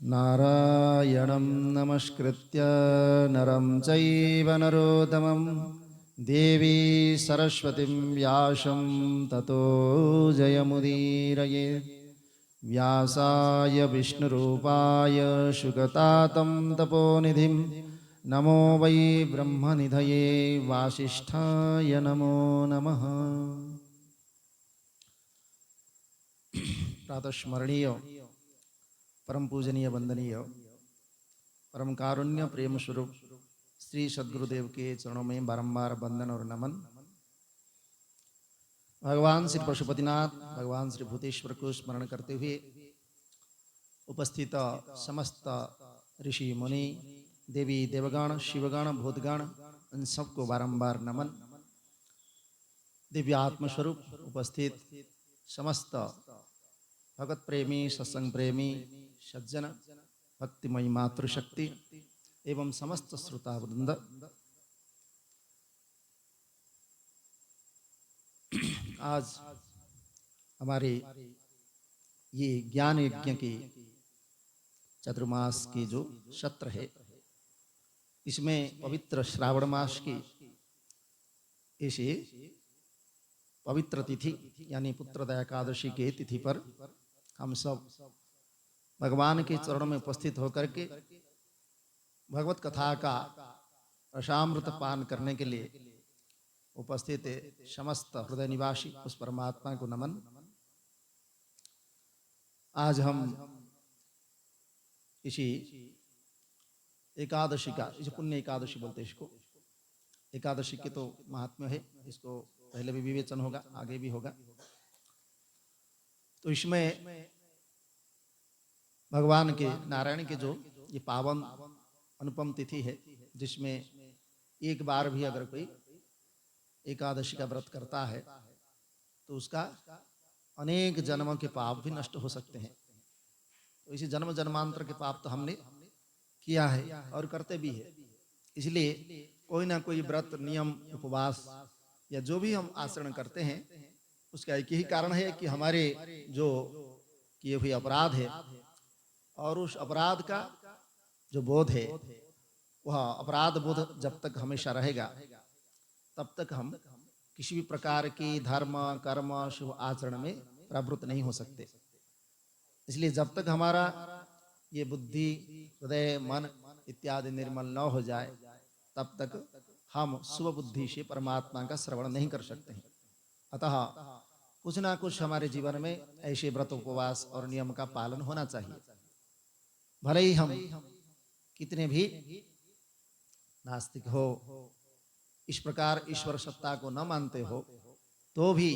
नारायणं नमस्कृत्य नरं चैव नरोत्तमं देवी सरस्वतीं व्यासं ततो जयमुदीरये। व्यासाय विष्णुरूपाय सुगतातं तपोनिधिं नमो वै ब्रह्मनिधये वासिष्ठाय नमो नमः। प्रातस्मरणीय परम पूजनीय वंदनीय परम कारुण्य प्रेम स्वरूप श्री सद्गुरुदेव के चरणों में बारंबार वंदन और नमन। भगवान श्री पशुपतिनाथ भगवान श्री भूतेश्वर को स्मरण करते हुए उपस्थित समस्त ऋषि मुनि देवी देवगण शिवगण भूतगण इन सबको बारंबार नमन। दिव्य आत्मस्वरूप उपस्थित समस्त भगत प्रेमी सत्संग प्रेमी सज्जन भक्तिमयी मातृशक्ति एवं समस्त श्रोता वृंद, आज हमारे ये ज्ञान यज्ञ के चतुर्मास की जो सत्र है, इसमें पवित्र श्रावण मास की इसे पवित्र तिथि यानी पुत्रदा एकादशी के तिथि पर हम सब भगवान के चरणों में उपस्थित होकर के भगवत कथा का रसामृत पान करने के लिए उपस्थित समस्त हृदय निवासी उस परमात्मा को नमन। आज हम इसी एकादशी का, इसे पुण्य एकादशी बोलते हैं इसको, एकादशी के तो महात्म्य है, इसको पहले भी विवेचन होगा, आगे भी होगा। तो इसमें भगवान के नारायण के जो ये पावन अनुपम तिथि है, जिसमें एक बार भी अगर कोई एकादशी का व्रत करता है तो उसका अनेक जन्मों के पाप भी नष्ट हो सकते हैं। तो इसी जन्म जन्मांतर के पाप तो हमने किया है और करते भी है, इसलिए कोई ना कोई व्रत नियम उपवास या जो भी हम आचरण करते हैं उसका एक ही कारण है कि हमारे जो किए हुए अपराध है और उस अपराध का जो बोध है, वह अपराध बोध जब तक हमेशा रहेगा तब तक हम किसी भी प्रकार की धर्म कर्म शुभ आचरण में प्रवृत्त नहीं हो सकते। इसलिए जब तक हमारा ये बुद्धि हृदय मन इत्यादि निर्मल न हो जाए तब तक हम शुभ बुद्धि से परमात्मा का श्रवण नहीं कर सकते हैं। अतः कुछ ना कुछ हमारे जीवन में ऐसे व्रत उपवास और नियम का पालन होना चाहिए। भले ही हम कितने भी नास्तिक हो, इस प्रकार ईश्वर सत्ता को न मानते हो, तो भी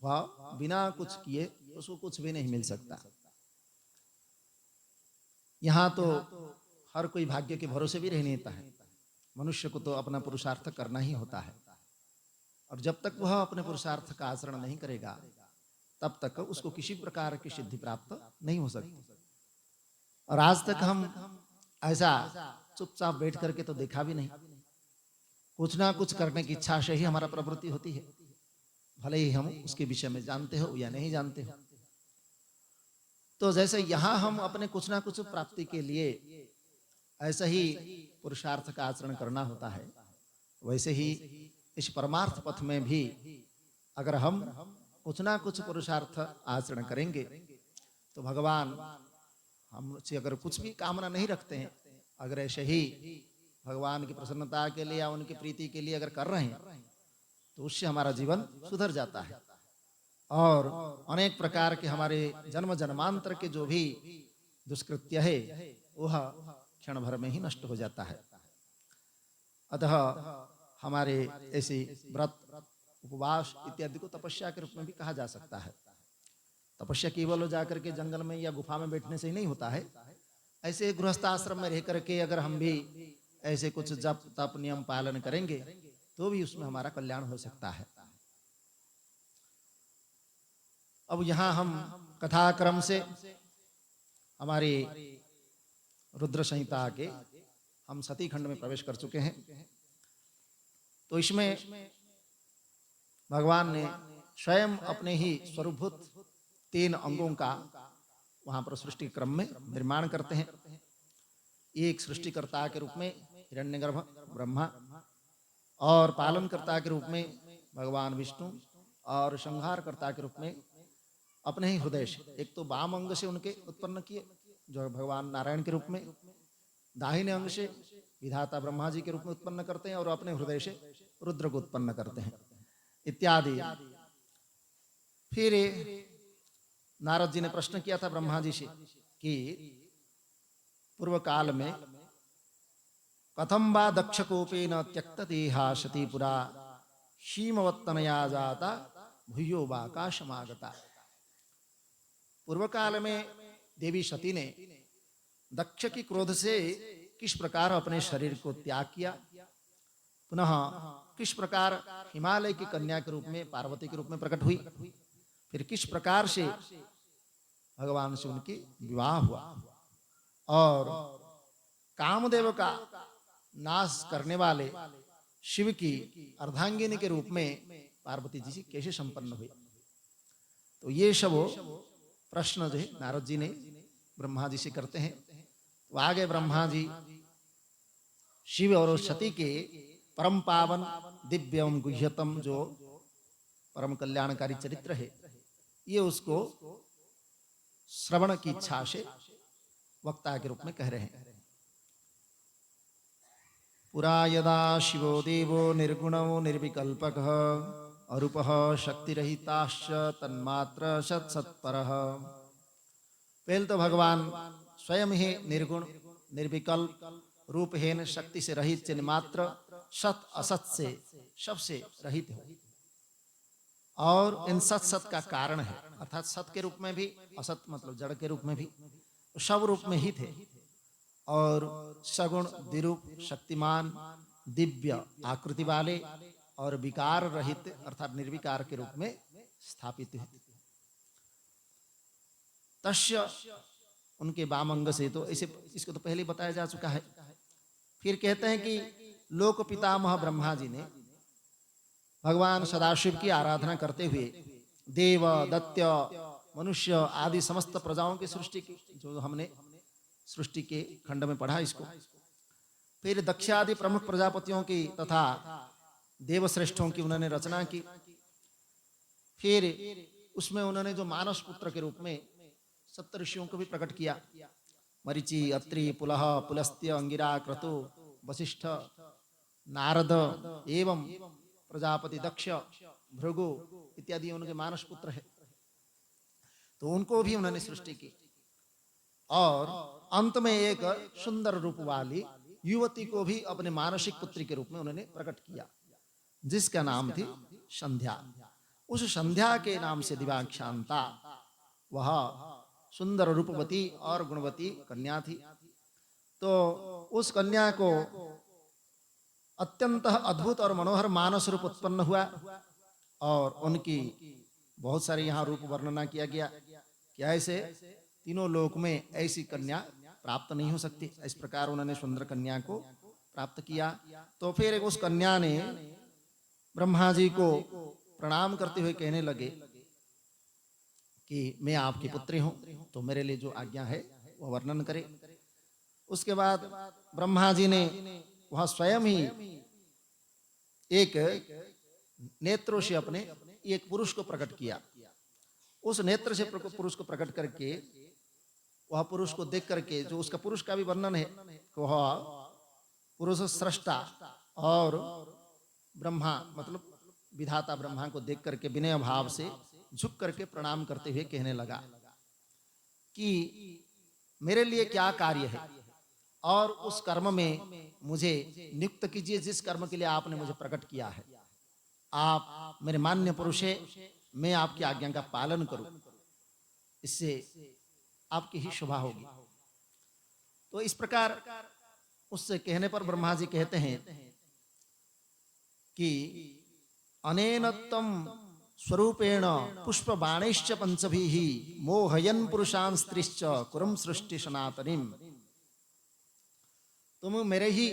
वह बिना कुछ किए उसको कुछ भी नहीं मिल सकता। यहाँ तो हर कोई भाग्य के भरोसे भी रह नहीं है। मनुष्य को तो अपना पुरुषार्थ करना ही होता है, और जब तक वह अपने पुरुषार्थ का आचरण नहीं करेगा तब तक उसको किसी प्रकार की सिद्धि प्राप्त नहीं हो सकती। और आज तक हम ऐसा चुपचाप बैठ करके तो देखा भी नहीं, कुछ ना कुछ करने की इच्छा से ही हमारा प्रवृत्ति होती है, भले ही हम उसके विषय में जानते हो या नहीं जानते हो। तो जैसे यहाँ हम अपने कुछ ना कुछ प्राप्ति के लिए ऐसा ही पुरुषार्थ का आचरण करना होता है, वैसे ही इस परमार्थ पथ में भी अगर हम कुछ ना कुछ पुरुषार्थ आचरण करेंगे तो भगवान हमसे अगर कुछ भी कामना नहीं रखते हैं, अगर ऐसे ही भगवान की प्रसन्नता के लिए या उनकी प्रीति के लिए अगर कर रहे हैं तो उससे हमारा जीवन सुधर जाता है और अनेक प्रकार के हमारे जन्म जन्मांतर के जो भी दुष्कृत्य है वह क्षण भर में ही नष्ट हो जाता है। अतः हमारे ऐसे व्रत उपवास इत्यादि को तपस्या के रूप में भी कहा जा सकता है। तपस्या केवल जाकर के जंगल में या गुफा में बैठने से ही नहीं होता है, ऐसे गृहस्थाश्रम में रह करके अगर हम भी ऐसे कुछ जप तप नियम पालन करेंगे तो भी उसमें हमारा कल्याण हो सकता है। अब यहाँ हम कथा क्रम से हमारी रुद्र संहिता के हम सती खंड में प्रवेश कर चुके हैं। तो इसमें भगवान ने स्वयं अपने ही स्वरूपभूत 3 अंगों का वहां पर सृष्टि क्रम में निर्माण करते हैं। एक सृष्टिकर्ता के रूप में हिरण्यगर्भ ब्रह्मा, और पालनकर्ता के रूप में भगवान विष्णु, और संहारकर्ता के रूप में अपने ही हृदय से, एक तो वाम अंग से उनके उत्पन्न किए जो भगवान नारायण के रूप में, दाहिने अंग से विधाता ब्रह्मा जी के रूप में उत्पन्न करते हैं, और अपने हृदय से रुद्र को उत्पन्न करते हैं इत्यादि। फिर नारद जी ने प्रश्न किया था ब्रह्मा जी से कि पूर्व काल में कथम वा दक्षकोपेन त्यक्त देहा सती पुरा शीमवत्तनया जाता भूयो वाकाशमागता। पूर्व काल में देवी सती ने दक्ष की क्रोध से किस प्रकार अपने शरीर को त्याग किया, पुनः किस प्रकार हिमालय की कन्या के रूप में पार्वती के रूप में प्रकट हुई, फिर किस प्रकार से भगवान से उनकी विवाह हुआ, और कामदेव का नाश करने वाले शिव की अर्धांगिनी के रूप में पार्वती जी कैसे संपन्न हुई। तो ये सब प्रश्न जो है नारद जी ने ब्रह्मा जी से करते हैं। तो आगे ब्रह्मा जी शिव और सती के परम पावन दिव्य एवं गुह्यतम जो परम कल्याणकारी चरित्र है, ये उसको श्रवण की इच्छा से वक्ता के रूप में कह रहे हैं। पुरा यदा शिवो देवो निर्गुणो निर्विकल्पकः अरूपः शक्तिरहिताश्च तन्मात्र सत्सत्परः। पहले तो भगवान स्वयं ही निर्गुण निर्विकल्प रूपहीन शक्ति से रहित चिन्ह मात्र सत असत से सबसे रहित हो, और इन सत सत का कारण है, अर्थात सत के रूप में भी, असत मतलब जड़ के रूप में भी, सब रूप में ही थे, और सगुण द्विरूप शक्तिमान दिव्य आकृति वाले और विकार रहित अर्थात निर्विकार के रूप में स्थापित है। तस्य उनके वाम अंग से, तो इसे इसको तो पहले बताया जा चुका है। फिर कहते हैं कि लोक पितामह ब्रह्मा जी ने भगवान सदाशिव की आराधना करते हुए देव दैत्य मनुष्य आदि समस्त प्रजाओं की सृष्टि की, जो हमने सृष्टि के खंड में पढ़ा इसको। फिर दक्ष आदि प्रमुख प्रजापतियों की तथा देवश्रेष्ठों की उन्होंने रचना की। फिर उसमें उन्होंने जो मानस पुत्र के रूप में सप्तऋषियों को भी प्रकट किया, मरीचि अत्रि पुलह पुलस्त्य अंगिरा क्रतु वशिष्ठ नारद एवं प्रजापति दक्ष भृगु इत्यादि उनके मानस पुत्र है। तो उनको भी उन्होंने सृष्टि की, और अंत में एक सुंदर रूप वाली युवती को भी अपने मानसिक पुत्री के रूप में उन्होंने प्रकट किया, जिसका नाम थी संध्या। उस संध्या के नाम से दिवाक्षांता वह सुंदर रूपवती और गुणवती कन्या थी। तो उस कन्या को अत्यंत अद्भुत और मनोहर मानस रूप उत्पन्न हुआ, और उनकी बहुत सारे यहाँ रूप वर्णना किया गया कि ऐसे तीनों लोक में ऐसी कन्या प्राप्त नहीं हो सकती। इस प्रकार उन्होंने सुंदर कन्या को प्राप्त किया। तो फिर उस कन्या ने ब्रह्मा जी को प्रणाम करते हुए कहने लगे कि मैं आपकी पुत्री हूं, तो मेरे लिए जो आज्ञा है वह वर्णन करे। उसके बाद ब्रह्मा जी ने वह स्वयं ही एक नेत्रों से अपने एक पुरुष को प्रकट किया। उस नेत्र से पुरुष को प्रकट करके वह पुरुष को देख करके, जो उसका पुरुष का भी वर्णन है, वह पुरुष सृष्टा और ब्रह्मा मतलब विधाता ब्रह्मा को देख करके विनय भाव से झुक करके प्रणाम करते हुए कहने लगा कि मेरे लिए क्या कार्य है, और उस कर्म में मुझे नियुक्त कीजिए जिस कर्म के लिए आपने मुझे प्रकट किया है। आप मेरे मान्य पुरुष है, मैं आपकी आज्ञा का पालन करूं, इससे आपकी ही शोभा होगी। तो इस प्रकार उससे कहने पर ब्रह्मा जी कहते हैं कि अनेन तम स्वरूपेण पुष्प बाणैश्च पंचभिः मोहयन् पुरुषान् स्त्रीश्च कुरम सृष्टि सनातनीम। तुम मेरे ही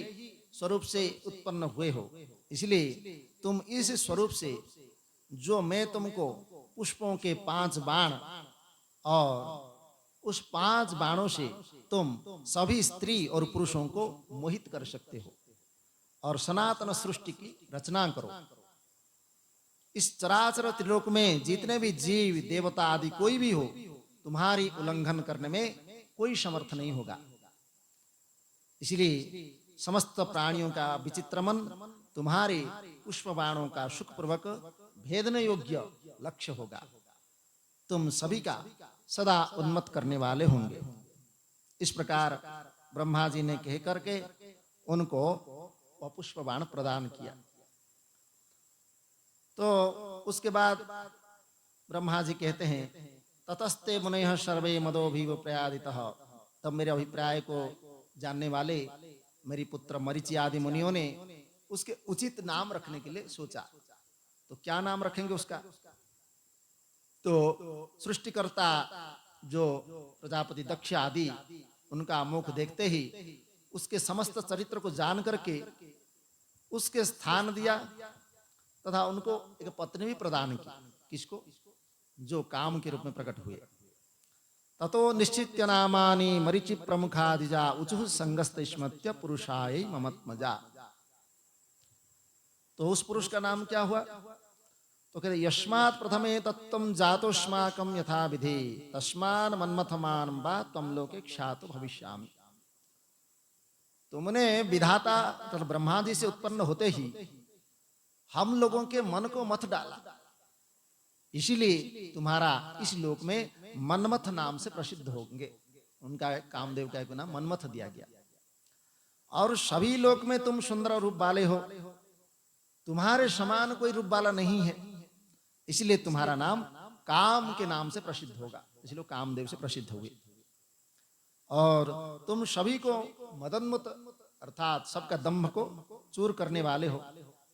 स्वरूप से उत्पन्न हुए हो, इसलिए तुम इस स्वरूप से जो मैं तुमको पुष्पों के 5 बाण और उस 5 बाणों से तुम सभी स्त्री और पुरुषों को मोहित कर सकते हो और सनातन सृष्टि की रचना करो। इस चराचर त्रिलोक में जितने भी जीव देवता आदि कोई भी हो, तुम्हारी उल्लंघन करने में कोई समर्थ नहीं होगा। इसलिए समस्त प्राणियों का विचित्र मन तुम्हारे पुष्प बाणों का सुखपूर्वक भेदन योग्य लक्ष्य होगा। तुम सभी का सदा उन्मत्त करने वाले होंगे। इस प्रकार ब्रह्मा जी ने कह करके उनको वह पुष्प बाण प्रदान किया। तो उसके बाद ब्रह्मा जी कहते हैं, ततस्ते मुनयः सर्वे मदोभिव प्रयादितः। तब मेरे अभिप्राय को जानने वाले मेरी पुत्र मरीचि आदि मुनियों ने उसके उचित नाम रखने के लिए सोचा। तो क्या नाम रखेंगे उसका? तो सृष्टिकर्ता जो प्रजापति दक्ष आदि, उनका मुख देखते ही उसके समस्त चरित्र को जान करके उसके स्थान दिया तथा उनको एक पत्नी भी प्रदान की। किसको? जो काम के रूप में प्रकट हुए। ततो निश्चित्य नामानि मरीचि प्रमुखादिजा उचुः संगस्तस्मत्य पुरुषाय ममत्मजा। तो उस पुरुष का नाम क्या हुआ? तो कहते यस्मात् प्रथमे तत्त्वं जातोस्माकं यथा विधि तस्मान् मन्मथमान वा त्वं लोके ख्यातो भविष्यामि। तुमने विधाता तो ब्रह्मा जी से उत्पन्न होते ही हम लोगों के मन को मथ डाला, इसीलिए तुम्हारा इस लोक में मनमथ नाम से प्रसिद्ध होंगे। उनका कामदेव का एक नाम मनमथ दिया गया। और सभी लोक में तुम सुंदर रूप वाले हो, तुम्हारे समान कोई रूप वाला नहीं है, इसलिए तुम्हारा नाम काम के नाम से प्रसिद्ध होगा। इसलिए कामदेव से प्रसिद्ध हुए। और तुम सभी को मदन्मुत अर्थात सबका दंभ को चूर करने वाले हो,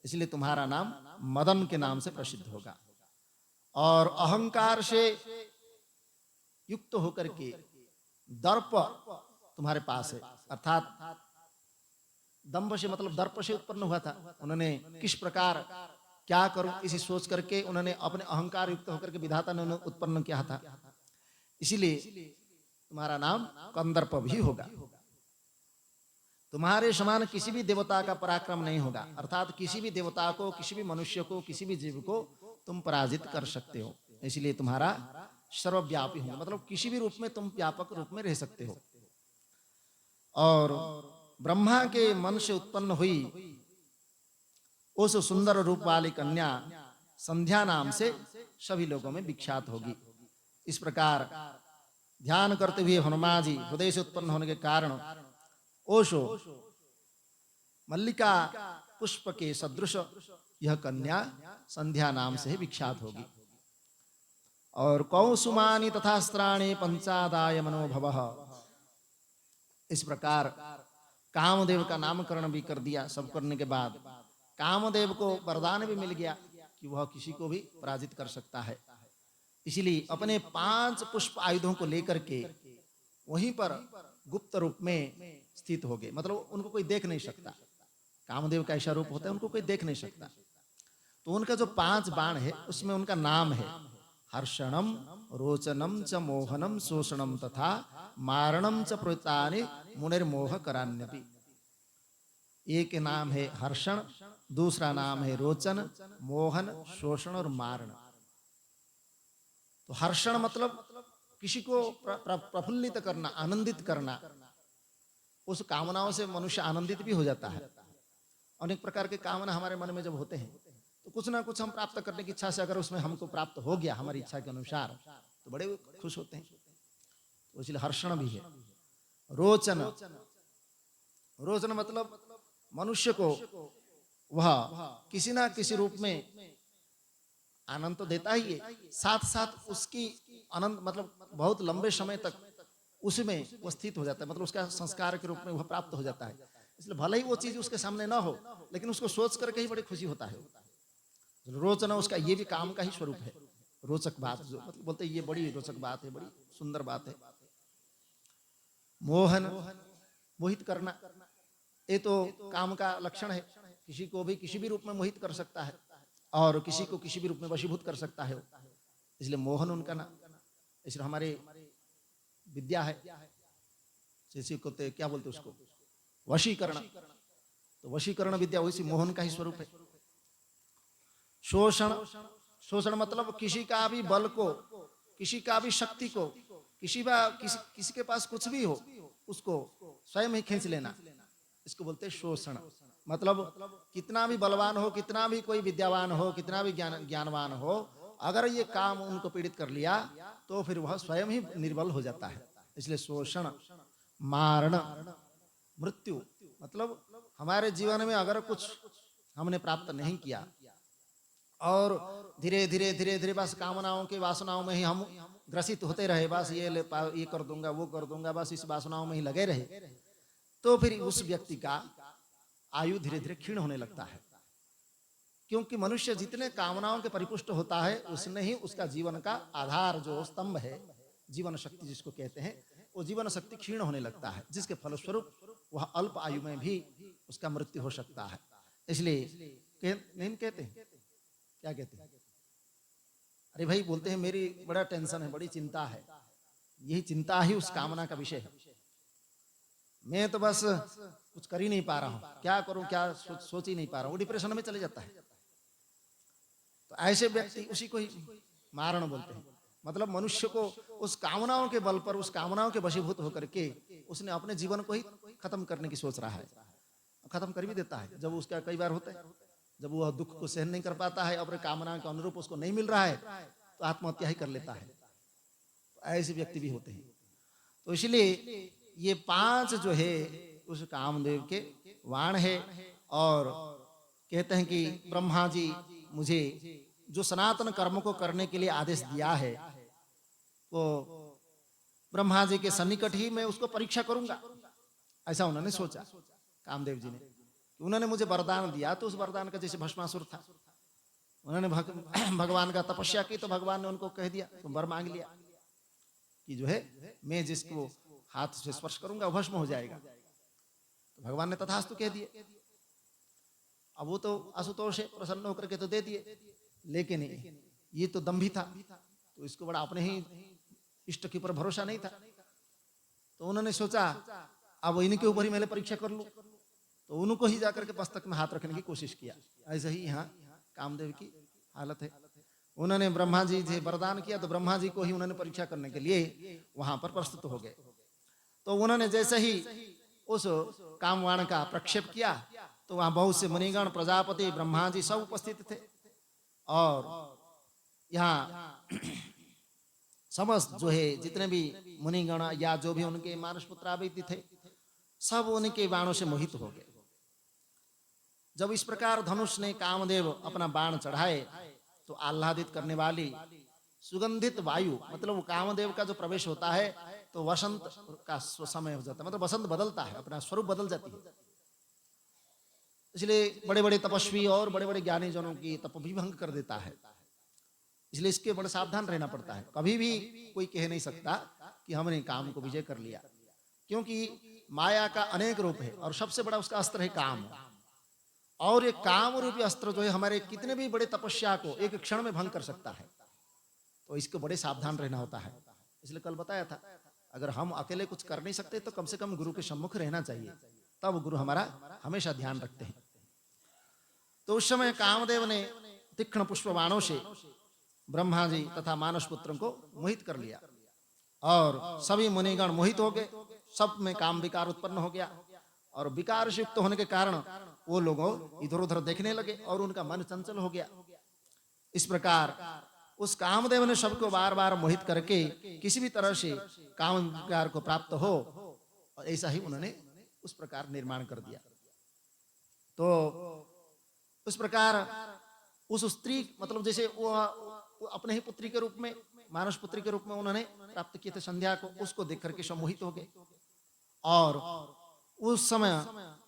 इसलिए तुम्हारा नाम मदन के नाम से प्रसिद्ध होगा। और अहंकार से युक्त होकर के दर्प तुम्हारे पास है, अर्थात दंभ से मतलब दर्प से उत्पन्न हुआ था। उन्होंने किस प्रकार क्या करूं इसी सोच करके उन्होंने अपने अहंकार युक्त होकर के विधाता ने उन्हें उत्पन्न किया था, इसीलिए तुम्हारा नाम कंदर्प भी होगा। तुम्हारे समान किसी भी देवता का पराक्रम नहीं होगा, अर्थात किसी भी देवता को, किसी भी मनुष्य को, किसी भी जीव को तुम पराजित कर सकते हो, इसलिए तुम्हारा सर्वव्यापी होगा, मतलब किसी भी रूप में तुम व्यापक रूप में रह सकते हो। और ब्रह्मा के मन से उत्पन्न हुई उस सुंदर रूप वाली कन्या संध्या नाम से सभी लोगों में विख्यात होगी। इस प्रकार ध्यान करते हुए हनुमान जी हृदय से उत्पन्न होने के कारण ओशो मल्लिका पुष्प के सदृश यह कन्या संध्या नाम से ही विख्यात होगी। और कौसुमानी तथा स्त्राणी पंचादाय मनोभव, इस प्रकार कामदेव का नामकरण भी कर दिया। सब करने के बाद कामदेव को वरदान भी मिल गया कि वह किसी को भी पराजित कर सकता है, इसलिए अपने 5 पुष्प आयुधों को लेकर के वहीं पर गुप्त रूप में स्थित हो गए, मतलब उनको कोई देख नहीं सकता। कामदेव का ऐसा रूप होता है, उनको कोई देख नहीं सकता। तो उनका जो 5 बाण है उसमें उनका नाम है हर्षणम रोचनम च मोहनम शोषणम तथा मारणम च प्रवृत्तानि मुनिर्मोह करान्यपि। एक नाम है हर्षण, दूसरा नाम है रोचन, मोहन, शोषण और मारण। तो हर्षण मतलब किसी को प्रफुल्लित करना, आनंदित करना। उस कामनाओं से मनुष्य आनंदित भी हो जाता है। अनेक प्रकार के कामना हमारे मन में जब होते हैं तो कुछ ना कुछ हम प्राप्त करने की इच्छा से अगर उसमें हमको प्राप्त हो गया हमारी इच्छा के अनुसार तो बड़े खुश होते हैं, तो इसलिए हर्षण भी है। रोचन, रोचन मतलब मनुष्य को वह किसी ना किसी रूप में आनंद तो देता ही है, साथ साथ उसकी आनंद मतलब बहुत लंबे समय तक उसमें वो स्थित हो जाता है, मतलब उसका संस्कार के रूप में वह प्राप्त हो जाता है। इसलिए भले ही वो चीज उसके सामने ना हो, लेकिन उसको सोच करके ही बड़ी खुशी होता है। रोचना उसका ये भी काम का ही स्वरूप है। रोचक बात जो मतलब बोलते हैं ये बड़ी रोचक बात है, बड़ी सुंदर बात है। मोहन, मोहित करना, ये तो काम का लक्षण है। किसी को भी किसी भी रूप में मोहित कर सकता है और किसी को किसी भी रूप में वशीभूत कर सकता है, इसलिए मोहन उनका नाम। इसलिए हमारे विद्या है, जैसे को क्या बोलते उसको, वशीकरण। तो वशीकरण विद्या वैसी मोहन का ही स्वरूप है। शोषण, शोषण मतलब किसी का भी बल को, किसी का भी शक्ति को, किसी के पास कुछ भी हो उसको स्वयं ही खींच लेना, इसको बोलते हैं शोषण। मतलब कितना भी बलवान हो, कितना भी कोई विद्यावान हो, कितना भी ज्ञानवान हो, अगर ये काम उनको पीड़ित कर लिया तो फिर वह स्वयं ही निर्बल हो जाता है। इसलिए शोषण, मारण, मृत्यु, मतलब हमारे जीवन में अगर कुछ हमने प्राप्त नहीं किया और धीरे धीरे धीरे धीरे बस कामनाओं के वासनाओं में ही हम ग्रसित होते रहे, बस ये कर दूंगा, वो कर दूंगा, बस इस वासनाओं में ही लगे रहे, तो फिर उस व्यक्ति का आयु धीरे धीरे क्षीण होने लगता है। क्योंकि मनुष्य जितने कामनाओं के परिपुष्ट होता है उसने ही उसका जीवन का आधार, जो स्तंभ है, जीवन शक्ति जिसको कहते हैं, वो जीवन शक्ति क्षीण होने लगता है, जिसके फलस्वरूप वह अल्प आयु में भी उसका मृत्यु हो सकता है। इसलिए नहीं कहते हैं, क्या कहते हैं, अरे भाई बोलते हैं मेरी बड़ा टेंशन है, बड़ी चिंता है। यही चिंता ही उस कामना का विषय है। मैं तो बस कुछ कर ही नहीं पा रहा हूं, क्या करूं, क्या सोच ही नहीं पा रहा हूं, वो डिप्रेशन में चले जाता है। तो ऐसे व्यक्ति, उसी को ही मारण बोलते हैं। मतलब मनुष्य को उस कामनाओं के बल पर, उस कामनाओं के वशीभूत होकर के उसने अपने जीवन को ही खत्म करने की सोच रहा है, खत्म कर भी देता है। जब उसका कई बार होता है, जब वह दुख को सहन नहीं कर पाता है, अपने कामना के अनुरूप उसको नहीं मिल रहा है, तो आत्महत्या ही कर लेता है। तो ऐसे व्यक्ति भी होते हैं। तो इसलिए ये 5 जो है उस कामदेव के वाण है। और कहते हैं कि ब्रह्मा जी मुझे जो सनातन कर्म को करने के लिए आदेश दिया है, वो ब्रह्मा जी के सन्निकट ही मैं उसको परीक्षा करूंगा, ऐसा उन्होंने सोचा कामदेव जी ने। उन्होंने मुझे वरदान दिया, तो उस वरदान का जैसे भस्मासुर था, उन्होंने भगवान का तपस्या की, तो भगवान ने उनको कह दिया, तुम वर मांग लिया कि जो है मैं जिसको हाथ से स्पर्श करूंगा वो भस्म हो जाएगा। तो भगवान ने तथास्तु कह दिए। अब वो तो आशुतोष है, प्रसन्न होकर के तो दे दिए, लेकिन ये तो दम्भी था, तो इसको बड़ा अपने ही इष्ट के ऊपर भरोसा नहीं था। तो उन्होंने सोचा अब इनके ऊपर ही मैं परीक्षा कर लूं, तो उनको ही जाकर के मस्तक में हाथ रखने की कोशिश किया। ऐसे ही यहाँ कामदेव की हालत है। उन्होंने ब्रह्मा जी से वरदान किया, तो ब्रह्मा जी को ही उन्होंने परीक्षा करने के लिए वहां पर प्रस्तुत हो गए। तो उन्होंने जैसे ही उस कामवाण का प्रक्षेप किया, तो वहां बहुत से मुनिगण, प्रजापति, ब्रह्मा जी सब उपस्थित थे। और यहाँ समस्त जो है जितने भी मुनिगण या जो भी उनके मानस पुत्रावृत्ति थे, सब उनके बाणों से मोहित हो गए। जब इस प्रकार धनुष ने कामदेव अपना बाण चढ़ाए, तो आह्लादित करने वाली सुगंधित वायु, मतलब वो कामदेव का जो प्रवेश होता है तो वसंत का समय हो जाता है, मतलब वसंत बदलता है, अपना स्वरूप बदल जाती है। इसलिए बड़े बड़े तपस्वी और बड़े बड़े ज्ञानी जनों की तप भी भंग कर देता है। इसलिए इसके बड़े सावधान रहना पड़ता है। कभी भी कोई कह नहीं सकता कि हमने काम को विजय कर लिया, क्योंकि माया का अनेक रूप है और सबसे बड़ा उसका अस्त्र है काम। और ये काम रूपी अस्त्र जो है हमारे कितने भी बड़े तपस्या को एक क्षण में भंग कर सकता है। तो इसको बड़े सावधान रहना होता है। इसलिए कल बताया था, अगर हम अकेले कुछ कर नहीं सकते तो कम से कम गुरु के सम्मुख रहना चाहिए, तब गुरु हमारा हमेशा ध्यान रखते हैं। तो उस समय कामदेव ने तीक्ष्ण पुष्प बाणों से ब्रह्मा जी तथा मानस पुत्र को मोहित कर लिया, और सभी मुनिगण मोहित हो गए। सब में काम विकार उत्पन्न हो गया, और विकार से युक्त होने के कारण वो लोग इधर उधर देखने लगे और उनका मन चंचल हो गया। इस प्रकार उस कामदेव ने सबको बार बार मोहित करके किसी भी तरह से काम विकार को प्राप्त हो, और ऐसा ही उन्होंने उस प्रकार निर्माण कर दिया। तो उस प्रकार उस स्त्री, मतलब जैसे वो अपने ही पुत्री के रूप में, मानस पुत्री के रूप में उन्होंने प्राप्त किए थे संध्या को, उसको देख करके सम्मोहित हो गए। और उस समय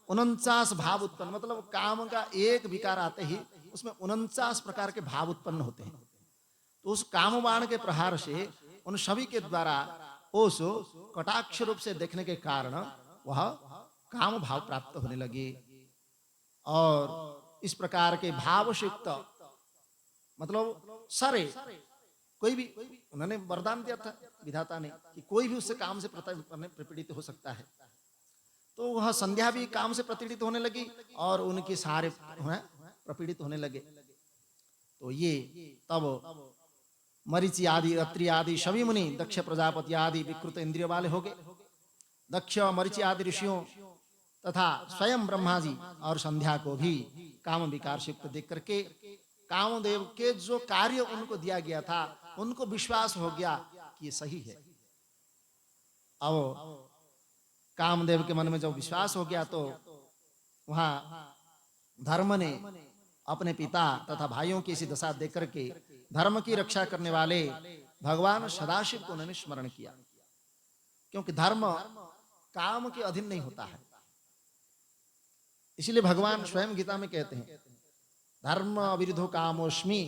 49 भाव उत्पन्न, मतलब काम का एक विकार आते ही उसमें 49 प्रकार के भाव उत्पन्न होते हैं। तो उस कामबाण के प्रहार से उन सभी के द्वारा उस कटाक्ष रूप से देखने के कारण वह काम भाव प्राप्त होने लगे। और इस प्रकार के भाव से युक्त, मतलब सारे कोई भी, उन्होंने वरदान दिया था विधाता ने कि कोई भी उससे काम से प्रपीड़ित हो सकता है। तो वह संध्या भी काम से प्रपीड़ित होने लगी और उनके सारे प्रपीड़ित होने लगे। तो ये तब मरीचि आदि, अत्रि आदि सभी मुनि, दक्ष प्रजापति आदि विकृत इंद्रिय वाले हो गए। दक्ष, मरीचि आदि ऋषियों तथा स्वयं ब्रह्मा जी और संध्या को भी काम विकार से युक्त देख करके कामदेव के जो कार्य उनको दिया गया था उनको विश्वास हो गया कि ये सही है। अब कामदेव के मन में जब विश्वास हो गया तो वहां धर्म ने अपने पिता तथा भाइयों की ऐसी दशा देख करके धर्म की रक्षा करने वाले भगवान सदाशिव को उन्होंने स्मरण किया, क्योंकि धर्म काम के अधीन नहीं होता है। इसलिए भगवान स्वयं गीता में कहते हैं धर्म अविरुद्धो कामोस्मि,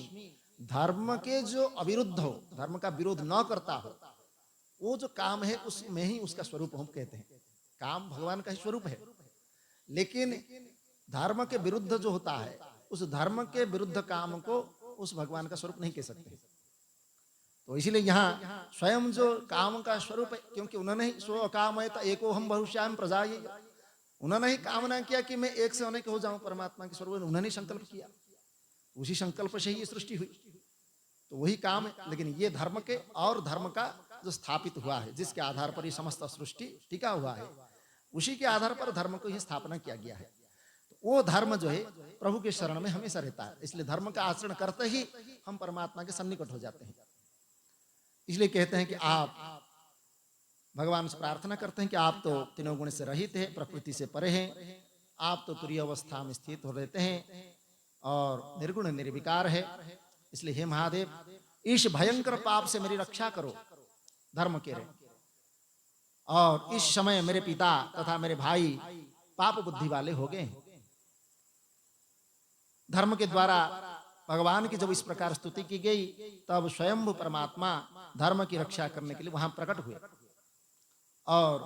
धर्म के जो अविरुद्ध हो, धर्म का विरोध न करता हो, वो जो काम है उसमें ही उसका स्वरूप हम कहते हैं। काम भगवान का ही स्वरूप है, लेकिन धर्म के विरुद्ध जो होता है उस धर्म के विरुद्ध काम को उस भगवान का स्वरूप नहीं कह सकते। तो इसलिए यहाँ स्वयं जो काम का स्वरूप है, क्योंकि उन्होंने ही स्व काम है तो एको हम भविष्याम प्रजा, उन्होंने ही कामना किया कि मैं एक से अनेक हो जाऊं परमात्मा के स्वरूप, उन्होंने संकल्प किया, उसी संकल्प से ही ये सृष्टि हुई। तो वही काम है, लेकिन ये धर्म के और धर्म का जो स्थापित हुआ है, जिसके आधार पर ये समस्त सृष्टि टिका हुआ है, उसी के आधार पर धर्म को ही स्थापना किया गया है। तो वो धर्म जो है प्रभु के शरण में हमेशा रहता है। इसलिए धर्म का आचरण करते ही हम परमात्मा के सन्निकट हो जाते हैं। इसलिए कहते हैं कि आप भगवान से प्रार्थना करते हैं कि आप तो तीनों गुण से रहित हैं, प्रकृति से परे हैं, आप तो तुरीय अवस्था में स्थित हो रहते हैं और निर्गुण निर्विकार है। इसलिए हे महादेव, इस भयंकर पाप से मेरी रक्षा करो, धर्म के रहे। और इस समय मेरे पिता तथा मेरे भाई पाप बुद्धि वाले हो गए। धर्म के द्वारा भगवान की जब इस प्रकार स्तुति की गई, तब स्वयं परमात्मा धर्म की रक्षा करने के लिए वहां प्रकट हुए और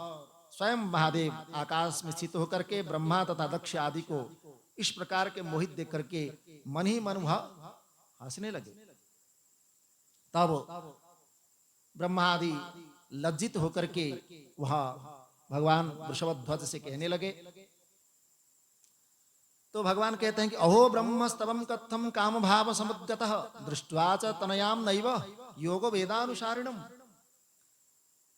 स्वयं महादेव आकाश में स्थित होकर के ब्रह्मा तथा दक्ष आदि को इस प्रकार के मोहित देख करके मन ही मन वह हंसने लगे। तब ब्रह्मा आदि लज्जित होकर के वह भगवान वृषभध्वज से कहने लगे। तो भगवान कहते हैं कि अहो ब्रह्मस्तवम कथम काम भाव समुद्यतः दृष्ट्वा च तनयाम नैव योग वेदानुसारिणम।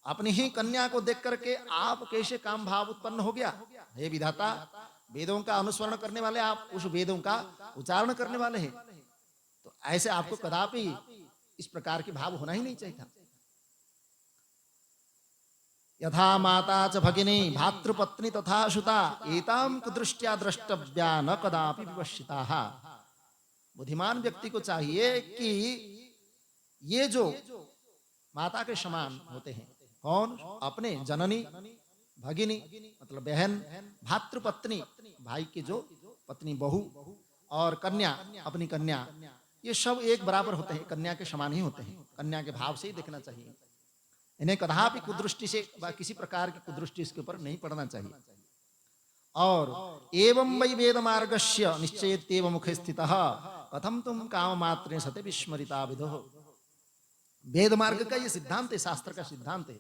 अपनी ही कन्या को देख करके आप कैसे काम भाव उत्पन्न हो गया? हे विधाता, वेदों का अनुसरण करने वाले आप, उस वेदों का उच्चारण करने वाले हैं, तो ऐसे आपको कदापि इस प्रकार के भाव होना ही नहीं चाहिए था। यथा माता च भगिनी भातृपत्नी तथा सुता एताम कुदृष्ट्या द्रष्टव्या न कदापि विवशिताः। बुद्धिमान व्यक्ति को चाहिए कि ये जो माता के समान होते हैं, कौन? अपने जननी, भगिनी मतलब बहन, भातृपत्नी भाई की जो पत्नी बहू, और कन्या अपनी कन्या, ये सब एक बराबर होते हैं, कन्या के समान ही होते हैं। कन्या के भाव से ही देखना चाहिए, इन्हें कदापि कुदृष्टि से किसी प्रकार की कुदृष्टि इसके ऊपर नहीं पड़ना चाहिए। और एवं वै वेद मार्गस्य निश्चयेत्येव मुखे स्थितः कथम तुम काम मात्रे सते विस्मरिता विदो। वेद मार्ग का ये सिद्धांत है, शास्त्र का सिद्धांत है,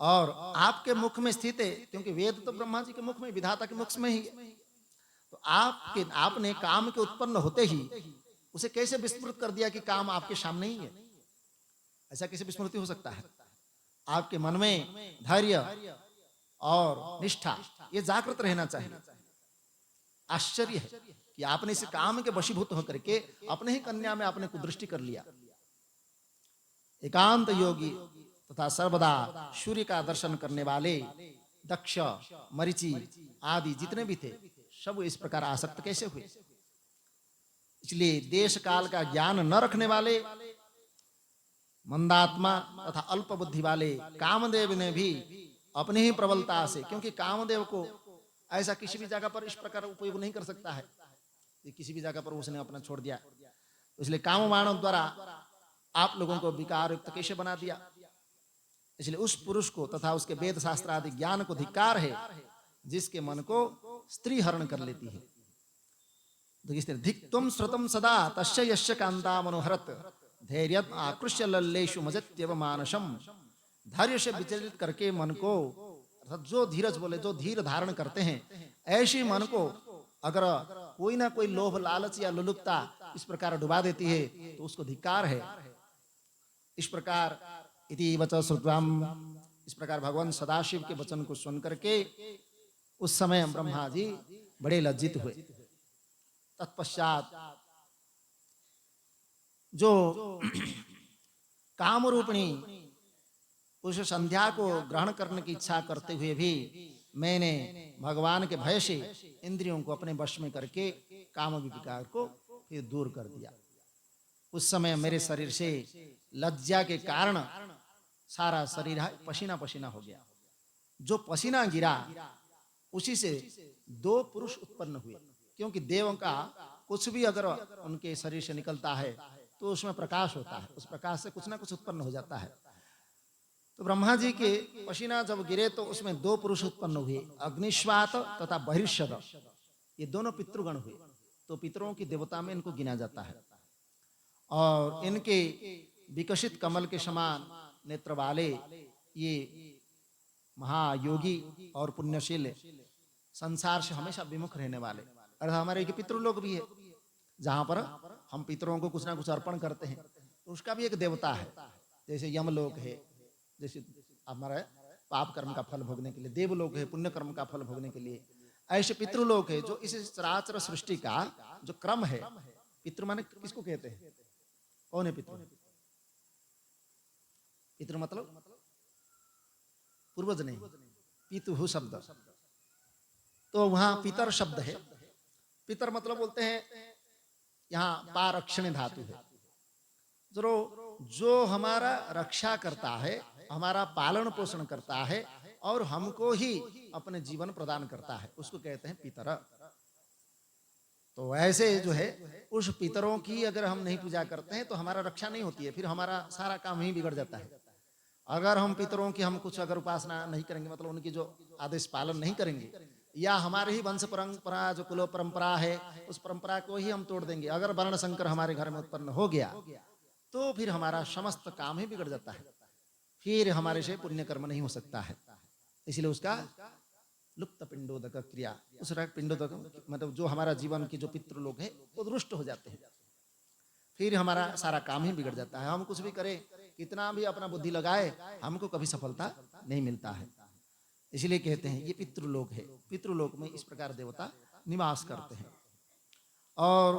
और आपके मुख में स्थित है, क्योंकि वेद तो ब्रह्मा जी के मुख में, विधाता के मुख में ही है। तो आपने काम के उत्पन्न होते ही उसे कैसे विस्मृत कर दिया कि काम आपके सामने ही है? ऐसा कैसे विस्मृति हो सकता है? आपके मन में धैर्य और निष्ठा ये जागृत रहना चाहिए। आश्चर्य है कि आपने इस काम के वशीभूत होकर के अपने ही कन्या में आपने कुदृष्टि कर लिया। एकांत योगी तथा सर्वदा सूर्य का दर्शन करने वाले दक्ष, मरीचि आदि जितने भी थे, सब इस प्रकार आसक्त कैसे हुए? इसलिए देश काल का ज्ञान न रखने वाले मंदात्मा तथा अल्प बुद्धि वाले कामदेव ने भी अपनी ही प्रबलता से, क्योंकि कामदेव को ऐसा किसी भी जगह पर इस प्रकार उपयोग नहीं कर सकता है, किसी भी जगह पर उसने अपना छोड़ दिया, इसलिए कामवाणों द्वारा आप लोगों को विकार युक्त कैसे बना दिया। इसलिए उस पुरुष को तथा उसके वेद शास्त्र आदि ज्ञान को धिक्कार है जिसके मन को स्त्री हरण कर लेती है। धिक्त्वं श्रुतं सदा तस्य यस्य कांता मनोहरत धैर्य आकृष्य लल्लेशु मजत्यव मानसम, धैर्य से विचलित करके मन को, अर्थात जो धीरज बोले जो धीर धारण करते हैं, ऐसे मन को अगर कोई ना कोई लोभ लालच या लुलुपता इस प्रकार डुबा देती है तो उसको धिक्कार है। इस प्रकार इति वच श्रुत्वाम, इस प्रकार भगवान सदाशिव के वचन को सुन करके उस समय ब्रह्मा जी बड़े लज्जित हुए। तत्पश्चात जो काम रूपिणी उस संध्या को ग्रहण करने की इच्छा करते हुए भी मैंने भगवान के भय से इंद्रियों को अपने वश में करके काम विकार को फिर दूर कर दिया। उस समय मेरे शरीर से लज्जा के कारण सारा शरीर पसीना पसीना हो गया। जो पसीना गिरा उसी से दो पुरुष उत्पन्न हुए, क्योंकि देवों का कुछ भी अगर उनके शरीर से निकलता है तो उसमें प्रकाश होता है, उस प्रकाश से कुछ ना कुछ उत्पन्न हो जाता है। तो ब्रह्मा जी के पसीना जब गिरे तो उसमें दो पुरुष उत्पन्न हुए, अग्निश्वात तथा बहिर्षद, ये दोनों पितृगण हुए। तो पितरों की देवता में इनको गिना जाता है। और इनके विकसित कमल के समान नेत्र वाले ये महायोगी और पुण्यशील, संसार से हमेशा विमुख रहने वाले, अर्थात हमारे पितृलोक भी है जहां पर हम पितरों को कुछ ना कुछ अर्पण करते हैं, तो उसका भी एक देवता है। जैसे यमलोक है, जैसे हमारा पाप कर्म का फल भोगने के लिए, देवलोक है पुण्य कर्म का फल भोगने के लिए, ऐसे पितृलोक है जो इस चराचर सृष्टि का जो क्रम है। पितृ माने किसको कहते हैं? कौन है पितृ? पितृ मतलब पूर्वज नहीं, पितु शब्द, तो वहां पितर शब्द है। पितर मतलब बोलते हैं यहाँ पारक्षण धातु है, जो हमारा रक्षा करता है, हमारा पालन पोषण करता है और हमको ही अपने जीवन प्रदान करता है, उसको कहते हैं पितर। तो ऐसे जो है उस पितरों की अगर हम नहीं पूजा करते हैं तो हमारा रक्षा नहीं होती है, फिर हमारा सारा काम ही बिगड़ जाता है। अगर हम पितरों की हम कुछ अगर उपासना नहीं करेंगे, मतलब उनकी जो आदेश पालन नहीं करेंगे, या हमारे ही वंश परंपरा जो कुल परंपरा है उस परंपरा को ही हम तोड़ देंगे, अगर वर्ण संकर हमारे घर में उत्पन्न हो गया तो फिर हमारा समस्त काम ही बिगड़ जाता है, फिर हमारे से पुण्य कर्म नहीं हो सकता है। इसलिए उसका लुप्त पिंडोदक क्रिया, उस पिंडोदक मतलब जो हमारा जीवन की जो पितृलोक है वो रुष्ट हो जाते हैं, फिर हमारा सारा काम ही बिगड़ जाता है। हम कुछ भी करें, कितना भी अपना बुद्धि लगाए, हमको कभी सफलता नहीं मिलता है। इसलिए कहते हैं ये पितृलोक है। पितृलोक में इस प्रकार देवता निवास करते हैं। और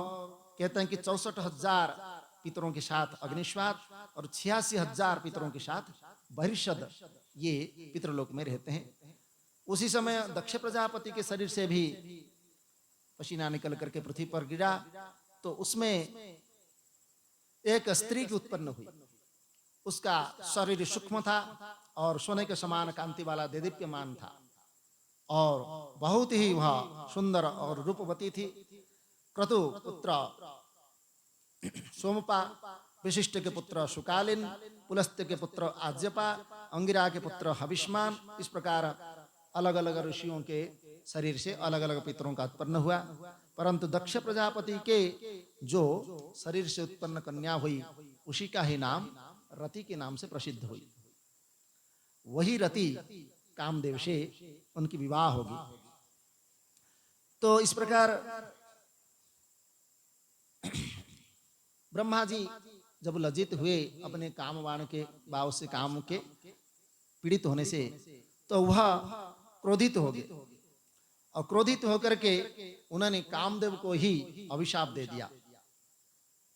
कहते हैं कि 64,000 पितरों के साथ अग्निश्वात और 86,000 पितरों के साथ बहिर्षद ये पितृलोक में रहते हैं। उसी समय दक्ष प्रजापति के शरीर से भी पसीना निकल करके पृथ्वी पर गिरा, तो उसमें एक स्त्री की उत्पन्न हुई। उसका शरीर सूक्ष्म था और सोने के समान कांति वाला देदीप्यमान था और बहुत ही वह सुंदर और रूपवती थी। क्रतु पुत्र सोमपा, विशिष्ट के पुत्र सुकालिन, पुलस्त्य के पुत्र आज्यपा, अंगिरा के पुत्र हविष्मान, इस प्रकार अलग अलग ऋषियों के शरीर से अलग अलग पितरों का उत्पन्न हुआ। परंतु दक्ष प्रजापति के जो शरीर से उत्पन्न कन्या हुई उसी का ही नाम रति के नाम से प्रसिद्ध हुई। वही रति कामदेव से उनकी विवाह होगी। तो इस प्रकार ब्रह्मा जी जब लज्जित हुए अपने कामवाण के भाव से, काम के पीड़ित होने से, तो वह क्रोधित हो गए और क्रोधित होकर के उन्होंने कामदेव को ही अभिशाप दे दिया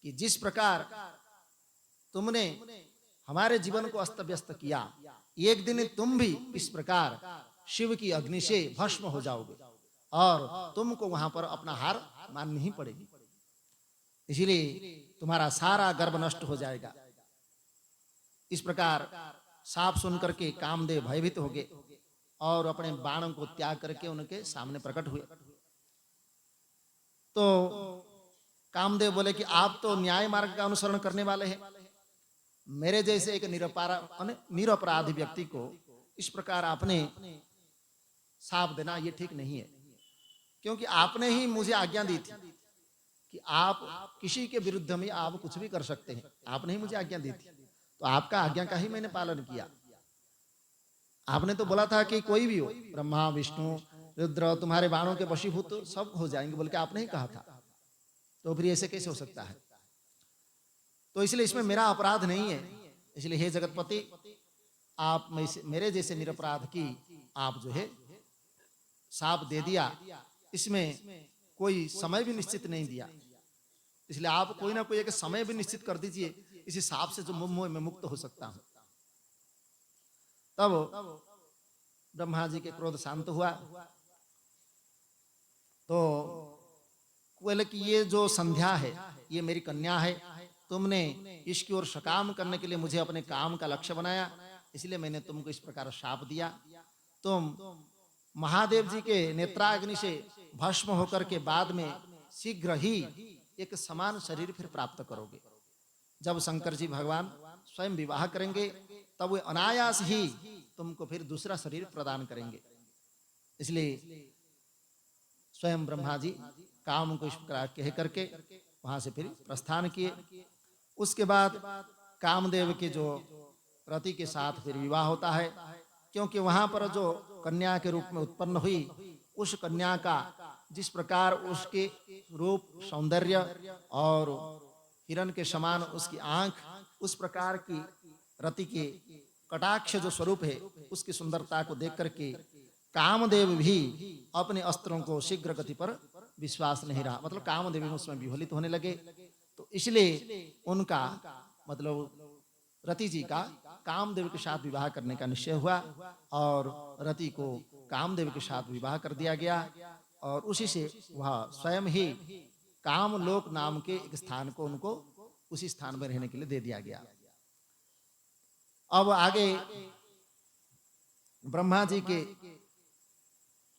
कि जिस प्रकार तुमने हमारे जीवन को अस्त व्यस्त किया, एक दिन तुम भी इस प्रकार शिव की अग्नि से भस्म हो जाओगे और तुमको वहां पर अपना हार माननी ही पड़ेगी, इसीलिए तुम्हारा सारा गर्भ नष्ट हो जाएगा। इस प्रकार साफ सुन करके कामदेव भयभीत हो गए और अपने बाणों को त्याग करके उनके सामने प्रकट हुए। तो कामदेव बोले कि आप तो न्याय मार्ग का अनुसरण करने वाले हैं, मेरे जैसे एक निरपराधी व्यक्ति को इस प्रकार आपने साफ देना ये ठीक नहीं है, क्योंकि आपने ही मुझे आज्ञा दी थी कि आप किसी के विरुद्ध में आप कुछ भी कर सकते हैं, आपने ही मुझे आज्ञा दी थी, तो आपका आज्ञा का ही मैंने पालन किया। आपने तो बोला था कि कोई भी हो, ब्रह्मा विष्णु रुद्र तुम्हारे बाणों के वशीभूत सब हो जाएंगे बोल के आपने ही कहा था, तो फिर ऐसे कैसे हो सकता है? तो इसलिए इसमें मेरा अपराध नहीं है। इसलिए हे जगतपति, आप मेरे जैसे निरपराध की आप जो है शाप दे दिया, इसमें कोई समय भी निश्चित नहीं दिया, इसलिए आप कोई ना कोई एक समय भी निश्चित कर दीजिए, इस शाप से जो मोह में मुक्त हो सकता हूं। तब ब्रह्मा जी के क्रोध शांत हुआ, तो बोले कि ये जो संध्या है ये मेरी कन्या है, तुमने इसकी ओर सकाम करने के लिए मुझे अपने काम का लक्ष्य बनाया, इसलिए मैंने तुमको इस प्रकार शाप दिया। तुम महादेव जी के नेत्राग्नि से भस्म होकर के बाद में शीघ्र ही एक समान शरीर फिर प्राप्त करोगे। जब शंकर जी भगवान स्वयं विवाह करेंगे तब वे अनायास ही तुमको फिर दूसरा शरीर प्रदान करेंगे। इसलिए स्वयं ब्रह्मा जी काम को इस प्रकार कह करके वहां से फिर प्रस्थान किए। उसके बाद कामदेव के जो रति के साथ फिर विवाह होता है, क्योंकि वहां पर जो कन्या के रूप में उत्पन्न हुई, उस कन्या का जिस प्रकार उसके रूप सौंदर्य और हिरण के समान उसकी आंख, उस प्रकार की रति के कटाक्ष जो स्वरूप है उसकी सुंदरता को देख करके कामदेव भी अपने अस्त्रों को शीघ्र गति पर विश्वास नहीं रहा, मतलब कामदेव भी उसमें विह्वलित होने लगे। तो इसलिए उनका मतलब रति जी का कामदेव के साथ विवाह करने का निश्चय हुआ और रति को कामदेव के साथ विवाह कर दिया गया, और उसी से वह स्वयं ही कामलोक नाम के एक स्थान को उनको उसी स्थान में रहने के लिए दे दिया गया। अब आगे ब्रह्मा जी के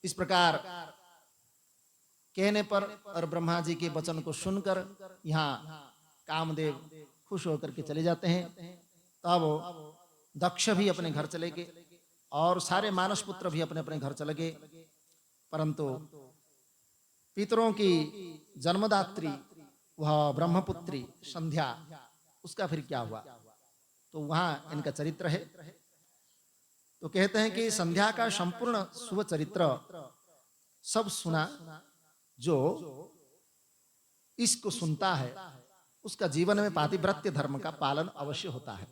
इस प्रकार कहने पर और ब्रह्मा जी के वचन को सुनकर यहाँ कामदेव खुश होकर के चले जाते हैं। तब दक्ष भी अपने घर चले गए और सारे मानस पुत्र भी अपने अपने घर चले गए, परंतु पितरों की जन्मदात्री वह ब्रह्मपुत्री संध्या, उसका फिर क्या हुआ? तो वहां इनका चरित्र है। तो कहते हैं कि संध्या का संपूर्ण शुभ चरित्र सब सुना, जो इसको सुनता है उसका जीवन में पातिव्रत्य धर्म का पालन अवश्य होता है।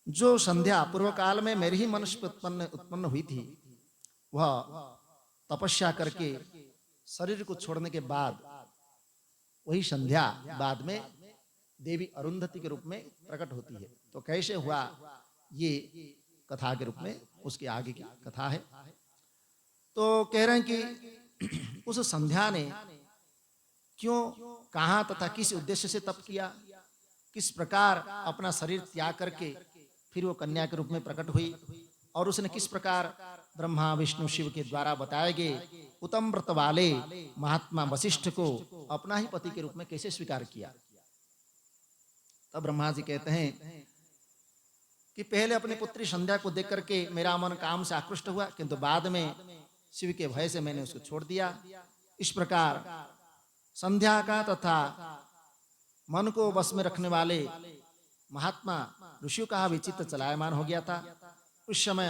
जो संध्या पूर्व काल में मेरी ही मनुष्य उत्पन्न हुई थी, वह तपस्या करके शरीर को छोड़ने के बाद वही संध्या बाद में देवी अरुंधति के रूप में प्रकट होती है। तो कैसे हुआ, ये कथा के रूप में उसके आगे की कथा है। तो कह रहे हैं कि उस संध्या ने क्यों, कहां तथा किस उद्देश्य से तप किया, किस प्रकार अपना शरीर त्याग करके फिर वो कन्या के रूप में प्रकट हुई, और उसने किस प्रकार ब्रह्मा विष्णु शिव के द्वारा बताए गए उत्तम व्रत वाले महात्मा वशिष्ठ को अपना ही पति के रूप में कैसे स्वीकार किया। तब ब्रह्मा जी कहते हैं कि पहले अपनी पुत्री संध्या को देख करके मेरा मन काम से आकृष्ट हुआ, किंतु बाद में शिव के भय से मैंने उसको छोड़ दिया। इस प्रकार संध्या का तथा मन को बस में रखने वाले महात्मा ऋषियों का विचित्र चलायमान हो गया था। उस समय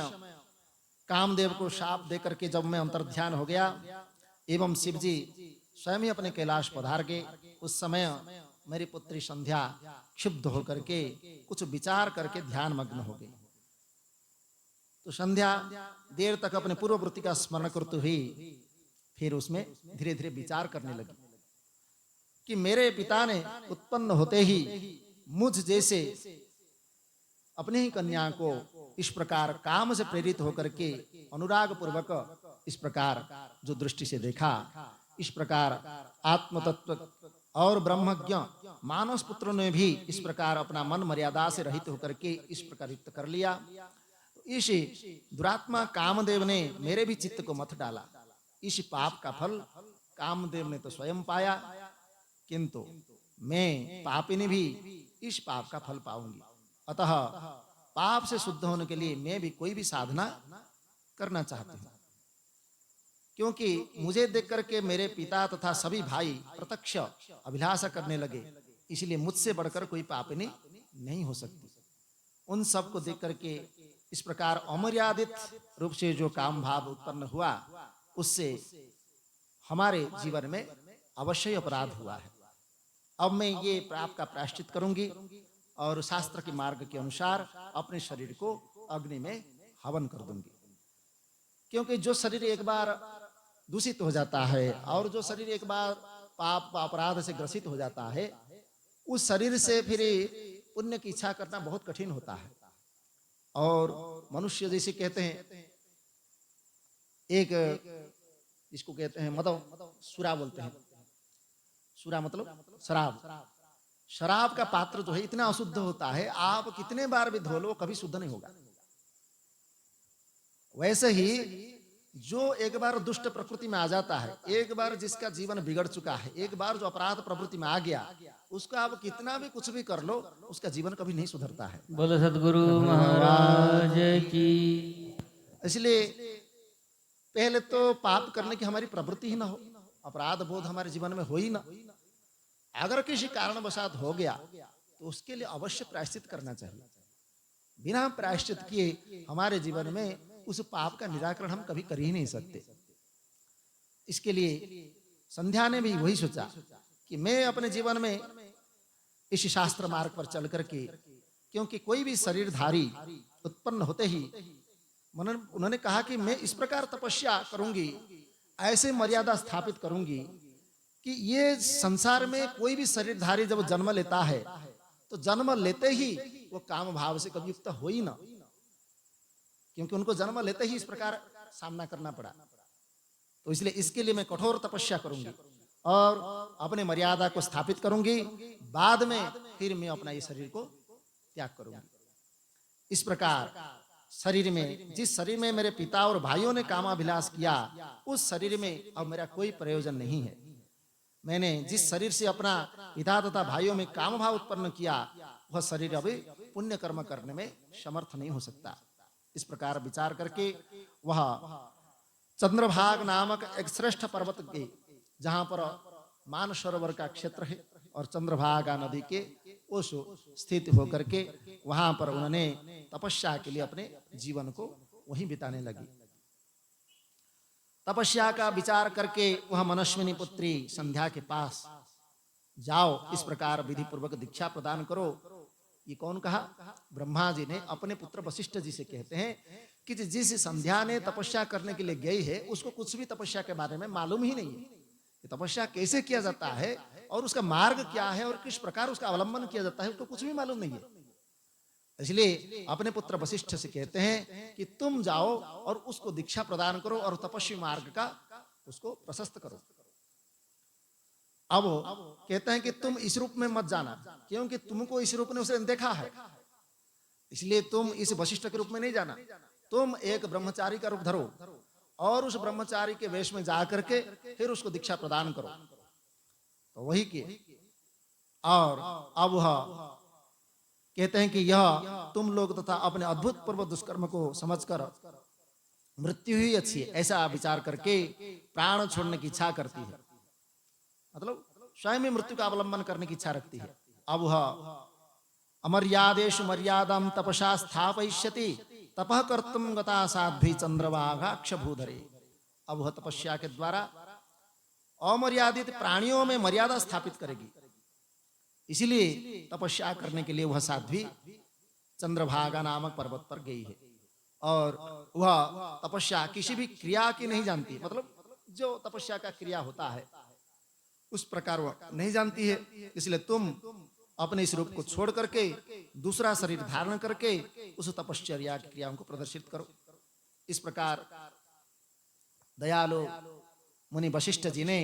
कामदेव को शाप दे करके जब मैं अंतर्ध्यान हो गया एवं शिव जी स्वयं ही अपने कैलाश पधार गए, उस समय मेरी पुत्री संध्या क्षुब्ध होकर के कुछ विचार करके ध्यान मग्न हो गई। तो संध्या देर तक अपने पूर्व वृत्ति का स्मरण करते हुए फिर उसमें धीरे धीरे विचार करने लगी कि मेरे पिता ने उत्पन्न होते ही मुझ जैसे अपने ही कन्या को इस प्रकार काम से प्रेरित होकर के अनुराग पूर्वक इस प्रकार जो दृष्टि से देखा, इस प्रकार आत्म तत्व और ब्रह्मज्ञ मानस पुत्रों ने भी इस प्रकार अपना मन मर्यादा से रहित होकर के इस प्रकार युक्त कर लिया। इस दुरात्मा कामदेव ने मेरे भी चित्त को मथ डाला। इस पाप का फल कामदेव ने तो स्वयं पाया, किंतु मैं पापिनी भी इस पाप का फल पाऊंगी। अतः पाप से शुद्ध होने के लिए मैं भी कोई भी साधना करना चाहती हूँ। क्योंकि मुझे देख करके मेरे पिता तथा सभी भाई प्रत्यक्ष अभिलाषा करने लगे, इसलिए मुझसे बढ़कर कोई पापिनी नहीं हो सकती। उन सब को देख करके इस प्रकार अमर्यादित रूप से जो काम भाव उत्पन्न हुआ, उससे हमारे जीवन में अवश्य अपराध हुआ है। अब मैं ये पाप का प्रायश्चित करूंगी और शास्त्र के मार्ग के अनुसार अपने शरीर को अग्नि में हवन कर दूंगी। क्योंकि जो शरीर एक बार दूषित हो जाता है और जो शरीर एक बार पाप अपराध से ग्रसित हो जाता है, उस शरीर से फिर पुण्य की इच्छा करना बहुत कठिन होता है। और मनुष्य जैसे कहते हैं, एक इसको कहते हैं मतलब सुरा बोलते हैं, सुरा मतलब शराब। शराब का पात्र जो है इतना अशुद्ध होता है, आप कितने बार भी धो लो कभी शुद्ध नहीं होगा। वैसे ही जो एक बार दुष्ट प्रकृति में आ जाता है, एक बार जिसका जीवन बिगड़ चुका है, एक बार जो अपराध प्रवृत्ति में आ गया, उसका आप कितना भी कुछ भी कर लो, उसका जीवन कभी नहीं सुधरता है। बोलो सद्गुरु महाराज की। इसलिए पहले तो पाप करने की हमारी प्रवृत्ति ही ना हो, अपराध बोध हमारे जीवन में हो ही ना। अगर किसी कारणवशात हो गया तो उसके लिए अवश्य प्रायश्चित करना चाहिए। बिना प्रायश्चित किए हमारे जीवन में उस पाप का निराकरण हम कभी कर ही नहीं सकते। इसके लिए संध्या ने भी वही सोचा कि मैं अपने जीवन में इस शास्त्र मार्ग पर चल करके, क्योंकि कोई भी शरीरधारी उत्पन्न होते ही उन्होंने कहा कि मैं इस प्रकार तपस्या करूंगी, ऐसे मर्यादा स्थापित करूंगी कि ये संसार में कोई भी शरीरधारी जब जन्म लेता है तो जन्म लेते ही वो काम भाव से कभी युक्त हो ही ना, क्योंकि उनको जन्म लेते ही इस प्रकार सामना करना पड़ा। तो इसलिए इसके लिए मैं कठोर तपस्या करूंगी और अपने मर्यादा को स्थापित करूंगी, बाद में फिर मैं अपना ये शरीर को त्याग करूंगी। इस प्रकार शरीर में, जिस शरीर में मेरे पिता और भाइयों ने कामाभिलाष किया, उस शरीर में अब मेरा कोई प्रयोजन नहीं है। मैंने जिस शरीर से अपना पिता तथा भाइयों में काम भाव उत्पन्न किया, वह शरीर अभी पुण्य कर्म करने में समर्थ नहीं हो सकता। इस प्रकार विचार करके वह चंद्रभाग नामक एक श्रेष्ठ पर्वत के, जहां पर मानसरोवर का क्षेत्र है और चंद्रभागा नदी के उस स्थित होकर के वहां पर उन्होंने तपस्या के लिए अपने जीवन को वहीं बिताने लगी। तपस्या का विचार करके वह मनस्विनी पुत्री संध्या के पास जाओ, इस प्रकार विधि पूर्वक दीक्षा प्रदान करो। ये कौन कहा? ब्रह्मा जी ने अपने पुत्र वशिष्ठ जी से कहते हैं कि जिस संध्या ने तपस्या करने के लिए गई है, उसको कुछ भी तपस्या के बारे में मालूम ही नहीं है कि तपस्या कैसे किया जाता है और उसका मार्ग क्या है और किस प्रकार उसका अवलंबन किया जाता है, उसको कुछ भी मालूम नहीं है। इसलिए अपने पुत्र वशिष्ठ से कहते हैं कि तुम जाओ और उसको दीक्षा प्रदान करो और तपस्वी मार्ग का उसको प्रशस्त करो। अब कहते हैं कि तुम इस रूप में मत जाना, क्योंकि तुमको इस रूप में उसे देखा है, इसलिए तुम इस वशिष्ठ के रूप में नहीं जाना। तुम एक ब्रह्मचारी का रूप धरो और उस ब्रह्मचारी के वेश में जाकर के फिर उसको दीक्षा प्रदान करो। तो वही किए। और अब वह कहते हैं कि यह तुम लोग तथा अपने अद्भुत पूर्व दुष्कर्म को समझकर मृत्यु ही अच्छी है, ऐसा विचार करके प्राण छोड़ने की इच्छा करती है, मतलब स्वयं में मृत्यु का अवलंबन करने की इच्छा रखती है। अब वह अमर्यादेषु मर्यादां तपसा स्थापयिष्यति तपः कर्तुं गता साध्वी चंद्रभागाक्ष भूधरे। अब वह तपस्या के द्वारा अमर्यादित प्राणियों में मर्यादा स्थापित करेगी, इसलिए तपस्या करने के लिए वह साध्वी चंद्रभागा नामक पर्वत पर गई है। और वह तपस्या किसी भी क्रिया की नहीं जानती, मतलब जो तपस्या का क्रिया होता है उस प्रकार वह नहीं जानती है। इसलिए तुम अपने इस रूप को छोड़ करके दूसरा शरीर धारण करके उस तपश्चर्या की क्रियाओं को प्रदर्शित करो। इस प्रकार दयालु मुनि वशिष्ठ जी ने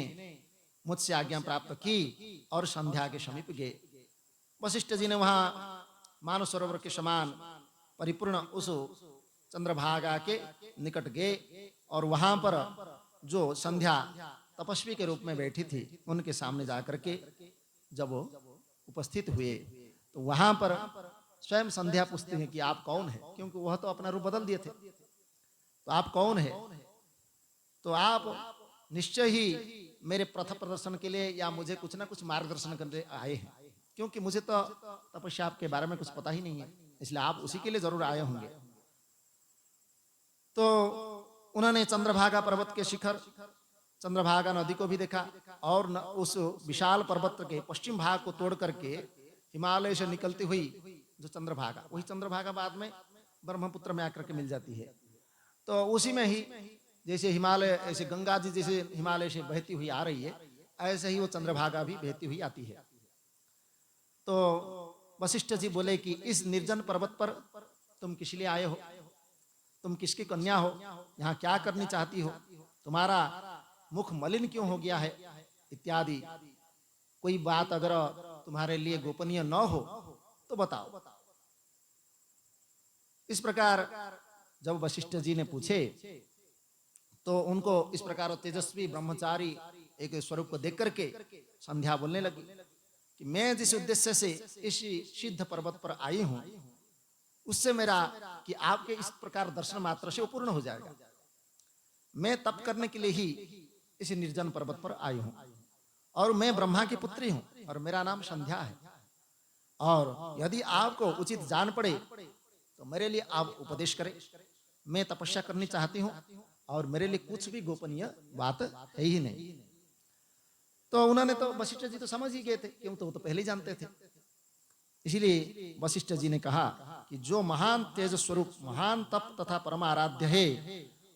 मुझसे आज्ञा प्राप्त की और संध्या के समीप गए। वशिष्ठ जी ने वहां मानस सरोवर के समान परिपूर्ण उस चंद्रभागा के निकट गए और वहां पर जो संध्या तपस्वी के रूप में बैठी थी उनके सामने जाकर के जब वो उपस्थित हुए तो वहां पर स्वयं संध्या पूछती है कि आप कौन है, क्योंकि वह तो अपना रूप बदल दिए थे, तो आप कौन है? तो आप निश्चय ही मेरे पथ प्रदर्शन के लिए या मुझे कुछ ना कुछ मार्गदर्शन करने आए हैं, क्योंकि मुझे तो तपस्या के बारे में कुछ पता ही नहीं है, इसलिए आप उसी के लिए जरूर आए होंगे। तो उन्होंने चंद्रभागा पर्वत के शिखर, चंद्रभागा नदी को भी देखा और उस विशाल पर्वत के पश्चिम भाग को तोड़ करके हिमालय से निकलती हुई जो चंद्रभागा, वही चंद्रभागा बाद में ब्रह्मपुत्र में आकर के मिल जाती है। तो उसी में ही जैसे हिमालय, ऐसे गंगा जी जैसे हिमालय से बहती हुई आ रही है, ऐसे ही वो चंद्रभागा भी बहती हुई आती है। तो वशिष्ठ जी बोले कि इस निर्जन पर्वत पर तुम किस लिए आए हो, तुम किसकी कन्या हो, यहाँ क्या करनी चाहती हो, तुम्हारा मुख मलिन क्यों हो गया है, इत्यादि कोई बात अगर तुम्हारे लिए गोपनीय न हो तो बताओ। इस प्रकार जब वशिष्ठ जी ने पूछे तो उनको इस प्रकार तेजस्वी ब्रह्मचारी एक स्वरूप को देख करके संध्या बोलने लगी कि मैं जिस उद्देश्य से इस सिद्ध पर्वत पर आई हूं, उससे मेरा कि आपके इस प्रकार दर्शन मात्र से वो पूर्ण हो जाएगा। मैं तप करने के लिए ही इस निर्जन पर्वत पर आई हूं और मैं ब्रह्मा की पुत्री हूं और मेरा नाम संध्या है। और यदि आपको उचित जान पड़े तो मेरे लिए आप उपदेश करें। मैं तपस्या करनी चाहती हूं और मेरे लिए कुछ भी गोपनीय बात है ही नहीं। तो उन्होंने तो वशिष्ठ जी तो समझ ही गए थे, क्यों तो वो तो पहले ही जानते थे। इसीलिए वशिष्ठ जी ने कहा कि जो महान तेज स्वरूप, महान तप तथा परम आराध्य है,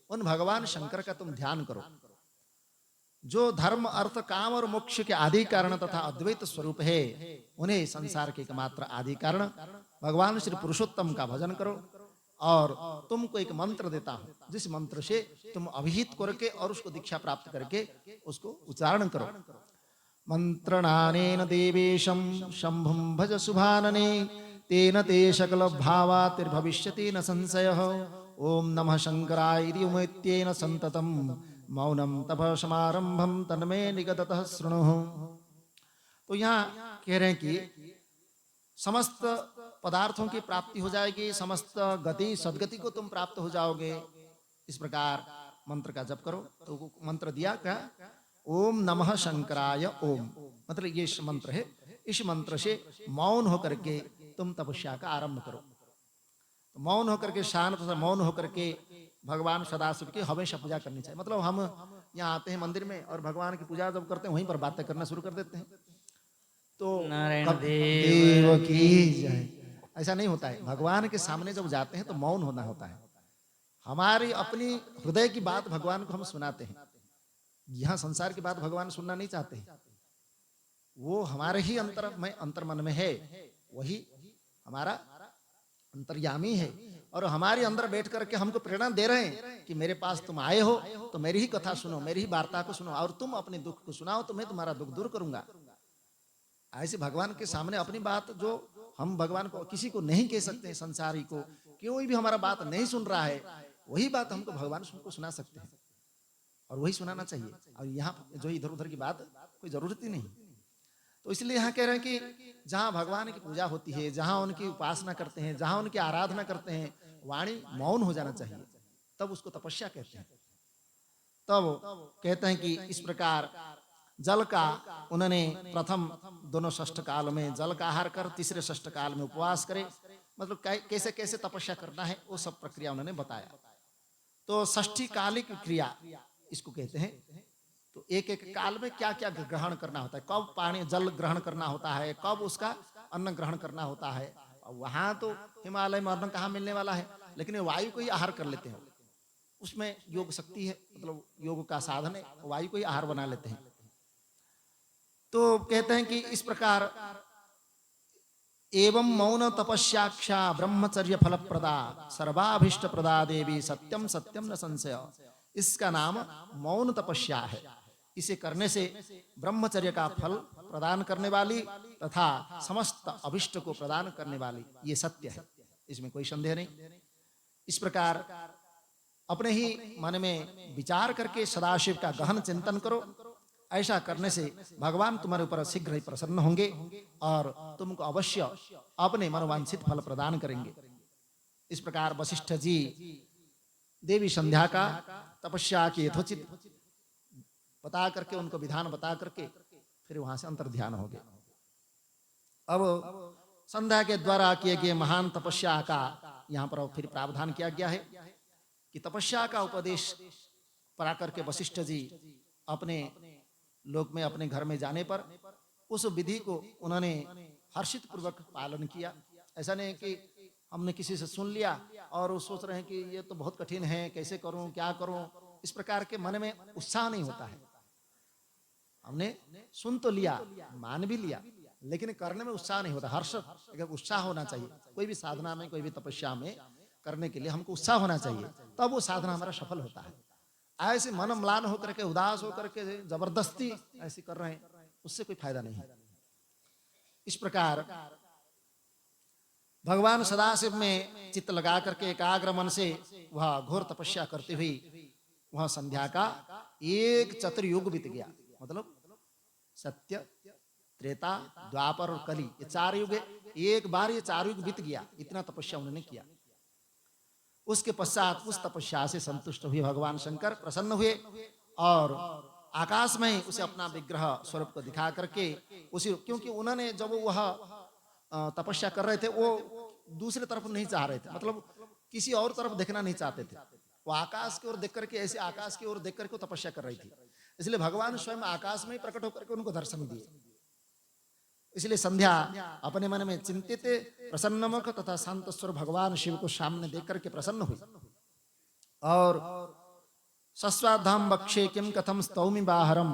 उन भगवान शंकर का तुम ध्यान करो, जो धर्म अर्थ काम और मोक्ष के आदि कारण तथा अद्वैत स्वरूप है, उन्हें संसार के एकमात्र आदि कारण भगवान श्री पुरुषोत्तम का भजन करो। और तुमको एक मंत्र देता हूं, जिस मंत्र से तुम अभिहित करके और उसको दीक्षा प्राप्त करके उसको उच्चारण करो। मंत्रणानेन देवेशं शंभुं भज शुभानने, तेन ते सकल भावातिर्भविष्यति न संशयः। ओम नमः शंकराय इति उमेत्येन संततम मौनम तप समारंभम तन्मे निगततः शृणुः। तो यहाँ कह रहे हैं कि समस्त पदार्थों की प्राप्ति हो जाएगी, समस्त गति सदगति को तुम प्राप्त हो जाओगे। इस प्रकार मंत्र का जप करो। तो मंत्र दिया क्या, ओम नमः शंकराय ओम, मतलब ये मंत्र है। इस मंत्र से मौन होकर के तुम तपस्या का आरंभ करो। तो मौन होकर के, शांत मौन होकर के भगवान सदाशिव की हमेशा पूजा करनी चाहिए। मतलब हम यहाँ आते हैं मंदिर में और भगवान की पूजा जब करते हैं वहीं पर बातें करना शुरू कर देते हैं। तो नारायण देव की जय, ऐसा नहीं होता है। भगवान के सामने जब जाते हैं तो मौन होना होता है। हमारी अपनी हृदय की बात भगवान को हम सुनाते हैं। यहाँ संसार की बात भगवान सुनना नहीं चाहते हैं। वो हमारे ही अंतर मन में है, वही हमारा अंतर्यामी है और हमारे अंदर बैठ करके हमको प्रेरणा दे रहे हैं कि मेरे पास तुम आए हो तो मेरी ही कथा सुनो, मेरी ही वार्ता को सुनो और तुम अपने दुख को सुनाओ तो मैं तुम्हारा दुख दूर करूंगा। ऐसे भगवान के सामने अपनी बात, जो हम भगवान को किसी को नहीं कह सकते, संसारी को कोई भी हमारा बात नहीं सुन रहा है, वही बात हमको भगवान को सुना सकते हैं और वही सुनाना चाहिए। और यहाँ जो इधर उधर की बात कोई जरूरत ही नहीं। तो इसलिए यहाँ कह रहे हैं कि जहाँ भगवान की पूजा होती है, जहाँ उनकी उपासना करते हैं, जहाँ उनकी आराधना करते हैं, वाणी मौन हो जाना चाहिए, तब उसको तपस्या कहते हैं। तब कहते हैं कि इस प्रकार जल का उन्होंने प्रथम दोनों षष्ठ काल में जल का आहार कर, तीसरे षष्ठ काल में उपवास करे, मतलब कैसे कैसे तपस्या करना है वो सब प्रक्रिया उन्होंने बताया। तो षष्ठी कालिक क्रिया इसको कहते हैं। तो एक एक काल में क्या क्या ग्रहण करना होता है, कब पानी जल ग्रहण करना होता है, कब उसका अन्न ग्रहण करना होता है। वहां तो हिमालय में अन्न कहाँ मिलने वाला है, लेकिन वायु को ही आहार कर लेते हैं। उसमें योग शक्ति है, मतलब योग का साधन है, वायु को ही आहार बना लेते हैं। तो कहते हैं कि इस प्रकार एवं मौन तपस्याक्षा ब्रह्मचर्य फलप्रदा सर्वाभीष्ट प्रदा देवी सत्यम सत्यम न संशय। इसका नाम मौन तपस्या है। इसे करने से ब्रह्मचर्य का फल प्रदान करने वाली तथा समस्त अभिष्ट को प्रदान करने वाली ये सत्य है, इसमें कोई संदेह नहीं। इस प्रकार अपने ही मन में विचार करके सदाशिव का गहन चिंतन करो। ऐसा करने से भगवान तुम्हारे ऊपर शीघ्र ही प्रसन्न होंगे और तुमको अवश्य अपने मनोवांछित फल प्रदान करेंगे। इस प्रकार वशिष्ठ जी देवी संध्या का तपस्या की यथोचित बता करके, उनको विधान बता करके फिर वहां से अंतर ध्यान हो गया। अब संध्या के द्वारा किए गए महान तपस्या का यहाँ पर फिर प्रावधान किया गया है कि तपस्या का उपदेश पढ़ा करके वशिष्ठ जी अपने लोक में, अपने घर में जाने पर उस विधि को उन्होंने हर्षित पूर्वक पालन किया। ऐसा नहीं कि हमने किसी से सुन लिया और वो सोच रहे हैं कि ये तो बहुत कठिन है, कैसे करूं, क्या करूं, इस प्रकार के मन में उत्साह नहीं होता है। हमने सुन तो लिया, मान भी लिया, लेकिन करने में उत्साह नहीं होता। हर्ष, उत्साह होना चाहिए। कोई भी साधना में, कोई भी तपस्या में करने के लिए हमको उत्साह होना चाहिए, तब वो साधना हमारा सफल होता है। ऐसे मन म्लान होकर के, उदास होकर के जबरदस्ती ऐसी कर रहे हैं, उससे कोई फायदा नहीं है। इस प्रकार भगवान सदाशिव में चित्त लगा करके एकाग्र मन से वह घोर तपस्या करते हुए वह संध्या का एक चतुर्युग बीत गया। मतलब सत्य, त्रेता, द्वापर और कली, ये 4 युग, एक बार ये 4 युग बीत गया। इतना तपस्या उन्होंने किया। उसके पश्चात उस तपस्या से संतुष्ट हुए भगवान शंकर, प्रसन्न हुए और आकाश में उसे अपना विग्रह स्वरूप को दिखा करके उसी, क्योंकि उन्होंने जब वह तपस्या कर रहे थे वो दूसरे तरफ नहीं चाह रहे थे, मतलब किसी और तरफ देखना नहीं चाहते थे। वो आकाश की ओर देख करके, ऐसे आकाश की ओर देख करके तपस्या कर रही थी। इसलिए भगवान स्वयं आकाश में ही प्रकट होकर के उनको दर्शन दिए। इसलिए संध्या अपने मन में चिंतित, प्रसन्नमुख तथा शांत स्वर भगवान शिव को सामने देख करके प्रसन्न हुई और सस्वाधाम बक्षे किम कथम स्तौमि बाहरम,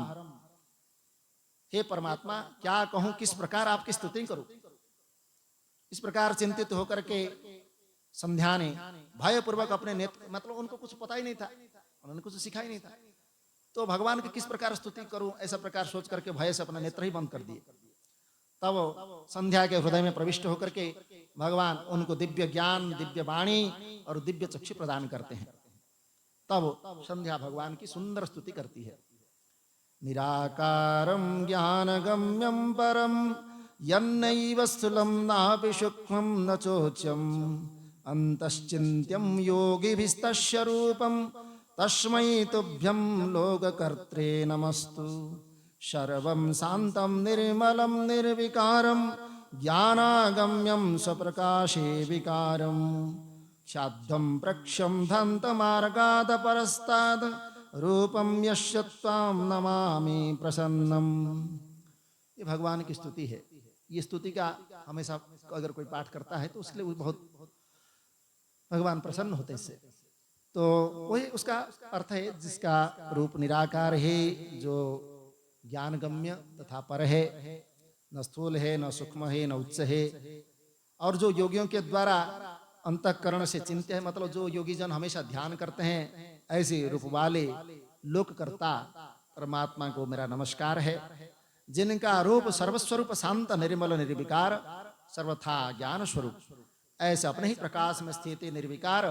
हे परमात्मा क्या कहूं, किस प्रकार आपकी स्तुति करूं। इस प्रकार चिंतित होकर के संध्या ने भयपूर्वक अपने नेत्र, मतलब उनको कुछ पता ही नहीं था, उन्होंने कुछ सिखा ही नहीं था, तो भगवान की किस प्रकार स्तुति करूं, ऐसा प्रकार सोच करके भय से अपना नेत्र ही बंद कर दिए। तब संध्या के हृदय में प्रविष्ट होकर के भगवान उनको दिव्य ज्ञान, दिव्य वाणी और दिव्य चक्षु प्रदान करते हैं। तब संध्या भगवान की सुंदर स्तुति करती है। निराकारं ज्ञानगम्यं परं यन्नैव स्थूलं नापि सूक्ष्मं न चोच्यम् अन्तश्चिन्त्यं योगिभिस्तस्य रूपं तस्मै तुभ्यं लोककर्त्रे नमस्तु। सर्वं शान्तं निर्मलं निर्विकारं ज्ञानागम्यं स्वप्रकाशे विकारं शाद्धं प्रक्षं धन्तमार्गाद परस्ताद् रूपम यस्य त्वां नमामि प्रसन्नम। ये भगवान की स्तुति है। ये स्तुति का हमेशा अगर कोई पाठ करता है तो उसके लिए बहुत भगवान प्रसन्न होते हैं इससे। तो वही उसका अर्थ है, जिसका रूप निराकार है, जो ज्ञान गम्य तथा पर है, न स्थूल है, न सूक्ष्म है, न उच्च है, और जो योगियों के द्वारा अंतःकरण से चिंत्य है, मतलब जो योगी जन हमेशा ध्यान करते हैं, ऐसे रूप वाले लोककर्ता परमात्मा को मेरा नमस्कार है, जिनका रूप सर्वस्वरूप शांत निर्मल निर्विकार सर्वथा ज्ञान स्वरूप, ऐसे अपने ही प्रकाश में स्थित निर्विकार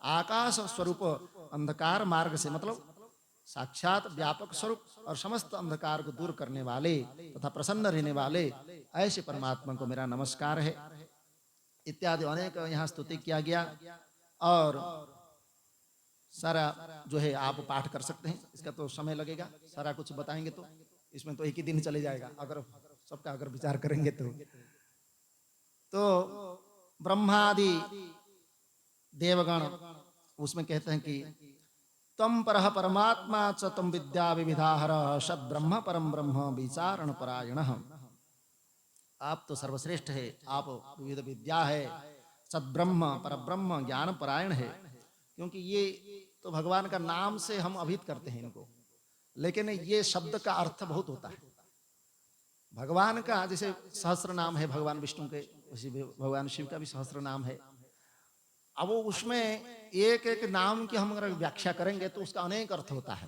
आकाश स्वरूप अंधकार मार्ग से, मतलब साक्षात व्यापक स्वरूप और समस्त अंधकार को दूर करने वाले तथा प्रसन्न रहने वाले ऐसे परमात्मा को मेरा नमस्कार है, इत्यादि अनेक यहाँ स्तुति किया गया। और सारा जो है आप पाठ कर सकते हैं, इसका तो समय लगेगा, सारा कुछ बताएंगे तो इसमें तो एक ही दिन चले जाएगा, अगर सबका अगर विचार करेंगे तो ब्रह्मादि देवगण उसमें कहते हैं कि तम परह परमात्मा च तम विद्या विविधाहर सद ब्रह्म परम ब्रह्म विचारण परायण। आप तो सर्वश्रेष्ठ है, आप विविध विद्या है, सद्ब्रह्म परब्रह्म ज्ञान परायण है। क्योंकि ये तो भगवान का नाम से हम अभिहित करते हैं इनको, लेकिन ये शब्द का अर्थ बहुत होता है। भगवान का जैसे सहस्त्र नाम है भगवान विष्णु के, उसी भगवान शिव का भी सहस्त्र नाम है। अब वो उसमें एक एक नाम की हम अगर व्याख्या करेंगे तो उसका अनेक अर्थ होता है।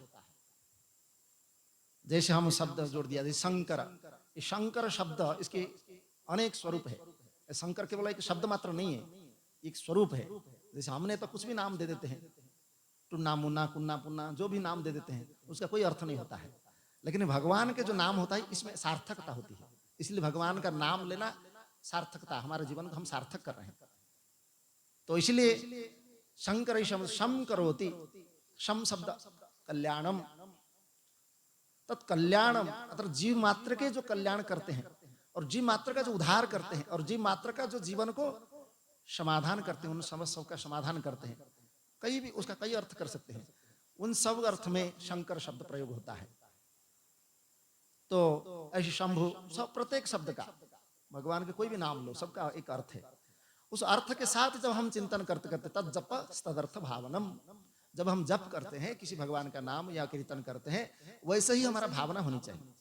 जैसे हम शब्द जोड़ दिया, जैसे शंकर, ये शंकर शब्द इसके अनेक स्वरूप है। शंकर केवल एक शब्द मात्र नहीं है, एक स्वरूप है। जैसे हमने तो कुछ भी नाम दे देते हैं, टुन्ना मुन्ना कुन्ना पुन्ना, जो भी नाम दे देते हैं उसका कोई अर्थ नहीं होता है। लेकिन भगवान के जो नाम होता है इसमें सार्थकता होती है। इसलिए भगवान का नाम लेना सार्थकता, हमारे जीवन को हम सार्थक कर रहे हैं। तो इसलिए शंकर शम करोति, शम शब्द कल्याणम, तत्कल्याणम अर्थात जीव मात्र के जो कल्याण करते हैं और जीव मात्र का जो उद्धार करते हैं और जीव मात्र का जो जीवन को समाधान करते हैं, उन समस्याओं का समाधान करते हैं। कई भी उसका कई अर्थ कर सकते हैं, उन सब अर्थ में शंकर शब्द प्रयोग होता है। तो ऐसे शंभु सब प्रत्येक शब्द का, भगवान के कोई भी नाम लो, सबका एक अर्थ है। उस अर्थ के साथ जब हम चिंतन करते करते तद जप तदर्थ भावनम, जब हम जप करते हैं किसी भगवान का नाम या कीर्तन करते हैं, वैसे ही हमारा भावना होनी चाहिए।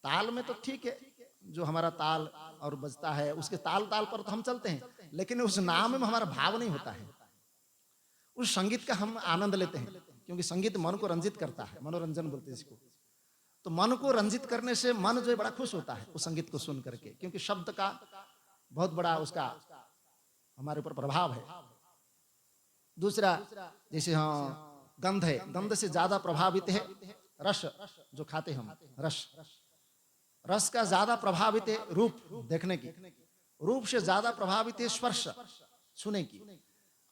ताल में तो ठीक है, जो हमारा ताल और बजता है उसके ताल ताल पर तो हम चलते हैं, लेकिन उस नाम में हमारा भाव नहीं होता है। उस संगीत का हम आनंद लेते हैं, क्योंकि संगीत मन को रंजित करता है, मनोरंजन बोलते हैं इसको। तो मन को रंजित करने से मन जो है बड़ा खुश होता है उस संगीत को सुन करके, क्योंकि शब्द का बहुत बड़ा उसका हमारे ऊपर प्रभाव है। दूसरा, जैसे हाँ गंध है, गंध से ज्यादा प्रभावित है रस, जो खाते हम रस, रस का ज्यादा प्रभावित है रूप देखने की, रूप से ज्यादा प्रभावित है स्पर्श सुने की,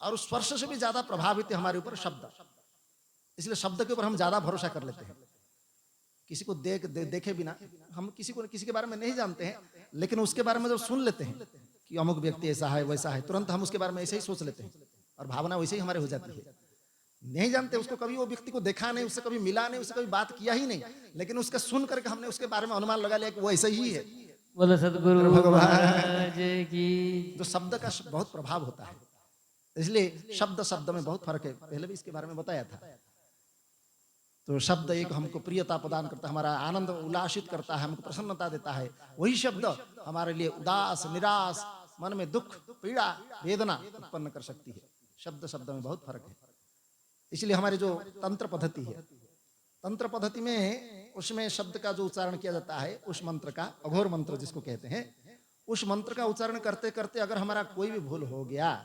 और स्पर्श से भी ज्यादा प्रभावित है हमारे ऊपर शब्द। इसलिए शब्द के ऊपर हम ज्यादा भरोसा कर लेते हैं। किसी को देखे बिना हम किसी के बारे में नहीं जानते हैं, लेकिन उसके बारे में जब सुन लेते हैं कि अमुक व्यक्ति ऐसा है वैसा है, तुरंत हम उसके बारे में ऐसे ही सोच लेते हैं और भावना वैसे ही हमारे हो जाती है। नहीं जानते उसको, कभी वो व्यक्ति को देखा नहीं, उससे कभी मिला नहीं, उससे कभी बात किया ही नहीं, लेकिन उसका सुन करके हमने उसके बारे में अनुमान लगा लिया कि वो ऐसा ही है। बोलो सदगुरु महाराज की। जो शब्द का बहुत प्रभाव होता है, इसलिए शब्द शब्द में बहुत फर्क है, पहले भी इसके बारे में बताया था। तो शब्द एक हमको प्रियता प्रदान करता है, हमारा आनंद उल्लासित करता है, हमको प्रसन्नता देता है। वही शब्द हमारे लिए उदास, निराश, मन में दुख, पीड़ा, वेदना उत्पन्न कर सकती है। शब्द शब्द में बहुत फर्क है। इसलिए हमारी जो तंत्र पद्धति है, तंत्र पद्धति में उसमें शब्द का जो उच्चारण किया जाता है, उस मंत्र का, अघोर मंत्र जिसको कहते हैं, उस मंत्र का उच्चारण करते करते अगर हमारा कोई भी भूल हो गया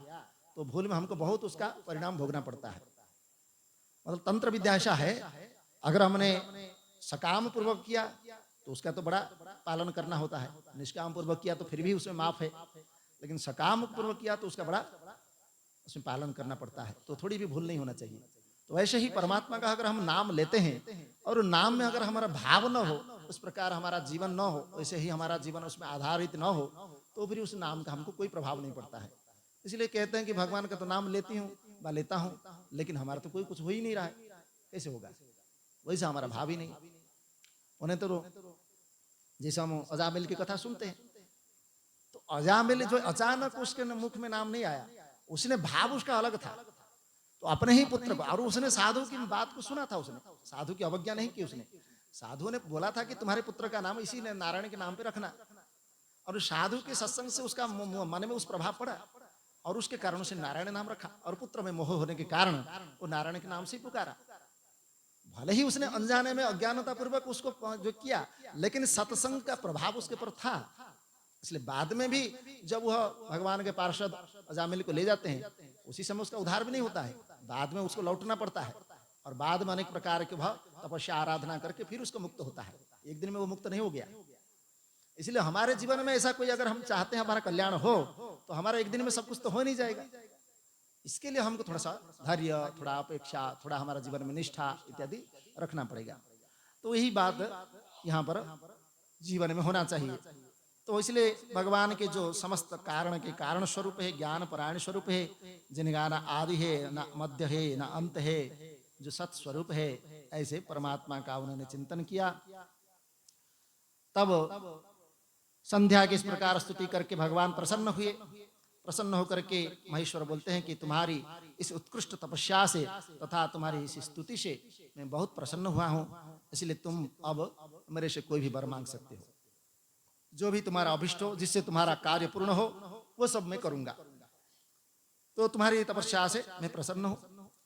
तो भूल में हमको बहुत उसका परिणाम भोगना पड़ता है। मतलब तंत्र विद्या ऐसा है, अगर हमने सकाम पूर्वक किया तो उसका तो बड़ा पालन करना होता है, निष्काम पूर्वक किया तो फिर भी उसमें माफ है, लेकिन सकाम पूर्वक किया तो उसका बड़ा उसमें पालन करना पड़ता है, तो थोड़ी भी भूल नहीं होना चाहिए। तो ऐसे ही परमात्मा का अगर हम नाम लेते हैं और नाम में अगर हमारा भाव न हो, उस प्रकार हमारा जीवन न हो, वैसे ही हमारा जीवन उसमें आधारित न हो, तो फिर उस नाम का हमको कोई प्रभाव नहीं पड़ता है। इसलिए कहते हैं कि भगवान का तो नाम लेती हूँ व लेता हूँ, लेकिन हमारा तो कोई कुछ हो ही नहीं रहा है, कैसे होगा? वैसा हमारा भाव ही नहीं। उन्हें तो जैसे हम अजामिल की कथा सुनते हैं, तो अजामिल जो अचानक उसके मुख में नाम नहीं आया, उसने भाव उसका अलग था, तो अपने ही पुत्र को, और उसने साधु की बात को सुना था, उसने साधु की अवज्ञा नहीं की। उसने साधु ने बोला था कि तुम्हारे पुत्र का नाम इसी ने नारायण के नाम पे रखना, और साधु के सत्संग से उसका मन में उस प्रभाव पड़ा और उसके कारण उसे नारायण नाम रखा, और पुत्र में मोह होने के कारण वो नारायण के नाम से पुकारा। भले ही उसने अनजाने में अज्ञानता पूर्वक उसको जो किया, लेकिन सत्संग का प्रभाव उसके ऊपर था। इसलिए बाद में भी जब वह भगवान के पार्षद अजामिल को ले जाते हैं, उसी समय उसका उद्धार भी नहीं होता है, बाद में उसको लौटना पड़ता है, और बाद में अनेक प्रकार के भाव तपस्या आराधना करके फिर उसको मुक्त होता है। एक दिन में वो मुक्त नहीं हो गया। इसलिए हमारे जीवन में ऐसा कोई अगर हम चाहते हैं हमारा कल्याण हो, तो हमारा एक दिन में सब कुछ तो हो नहीं जाएगा। इसके लिए हमको थोड़ा सा धैर्य, थोड़ा अपेक्षा, थोड़ा हमारा जीवन में निष्ठा इत्यादि रखना पड़ेगा। तो यही बात यहाँ पर जीवन में होना चाहिए। तो इसलिए भगवान के जो समस्त कारण के कारण स्वरूप है, ज्ञान परायण स्वरूप है, जिनका न आदि है, न मध्य है, न अंत है, जो सत स्वरूप है, ऐसे परमात्मा का उन्होंने चिंतन किया। तब संध्या की इस प्रकार स्तुति करके भगवान प्रसन्न हुए। प्रसन्न होकर के महेश्वर बोलते हैं कि तुम्हारी इस उत्कृष्ट तपस्या से तथा तुम्हारी इस स्तुति से मैं बहुत प्रसन्न हुआ हूं, इसलिए तुम अब मेरे से कोई भी वर मांग सकते हो। जो भी तुम्हारा अभिष्ट हो, जिससे तुम्हारा कार्य पूर्ण हो, वो सब मैं करूंगा। तो तुम्हारी तपस्या से मैं प्रसन्न हूं।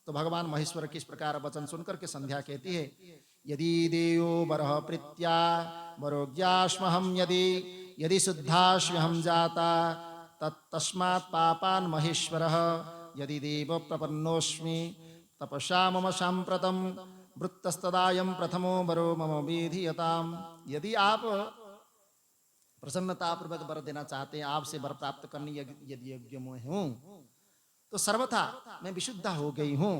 तो भगवान महेश्वर की इस प्रकार वचन सुनकर के संध्या कहती है, यदि देयो बरह प्रीत्या वरोज्ञास्महं यदि शुद्धाश्वहं जाता तस्मात् पापान् महेश्वरः यदि देव प्रपन्नोस्मि तपसा मम सांप्रतम वृत्तस्तदायं प्रथमो वरो मम विधीयताम्। यदि आप प्रसन्नता पूर्वक वर देना चाहते हैं, आपसे वर प्राप्त करनी यदि योग्य मैं हूं, तो सर्वथा मैं विशुद्ध हो गई हूं,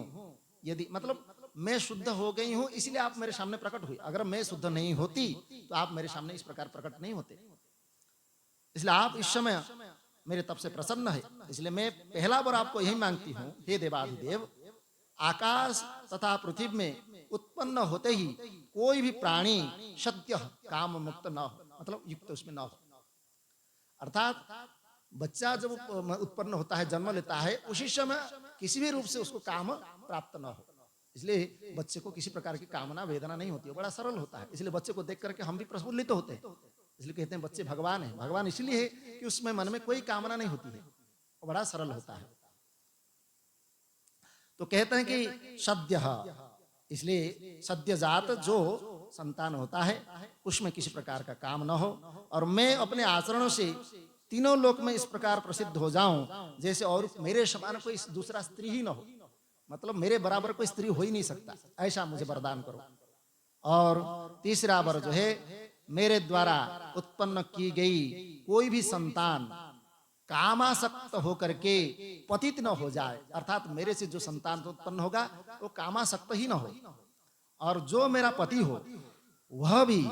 यदि मतलब मैं शुद्ध हो गई हूं इसलिए आप मेरे सामने प्रकट हुई, अगर मैं शुद्ध नहीं होती तो आप मेरे सामने इस प्रकार प्रकट नहीं होते। इसलिए आप इस समय मेरे तप से प्रसन्न है, इसलिए मैं पहला बार आपको यही मांगती हूँ, हे देवाधिदेव, आकाश तथा पृथ्वी में उत्पन्न होते ही कोई भी प्राणी सद्य काम मुक्त न हो, मतलब युक्त उसमें न हो। अर्थात बच्चा जब उत्पन्न होता है, जन्म लेता है, उसी समय किसी भी रूप से उसको काम प्राप्त न हो। इसलिए बच्चे को किसी प्रकार की कामना वेदना नहीं होती है, बड़ा सरल होता है। इसलिए बच्चे को देख करके हम भी प्रफुल्लित होते हैं। इसलिए कहते हैं बच्चे भगवान है। भगवान इसलिए है कि उसमें मन में कोई कामना नहीं होती है, वो बड़ा सरल होता है। तो कहते हैं कि सद्य, इसलिए सद्यजात जो संतान होता है उसमें किसी प्रकार का काम न हो, और मैं अपने आचरणों से तीनों लोक में इस प्रकार प्रसिद्ध हो जाऊं जैसे और मेरे समान कोई दूसरा स्त्री ही न हो, मतलब मेरे बराबर कोई स्त्री हो ही नहीं सकता, ऐसा मुझे वरदान करो। और तीसरा वर जो है, मेरे द्वारा उत्पन्न की गई कोई भी संतान कामासक्त होकर के पतित न हो जाए, अर्थात मेरे से जो संतान उत्पन्न होगा वो कामासक्त ही न हो, और जो मेरा पति हो वह भी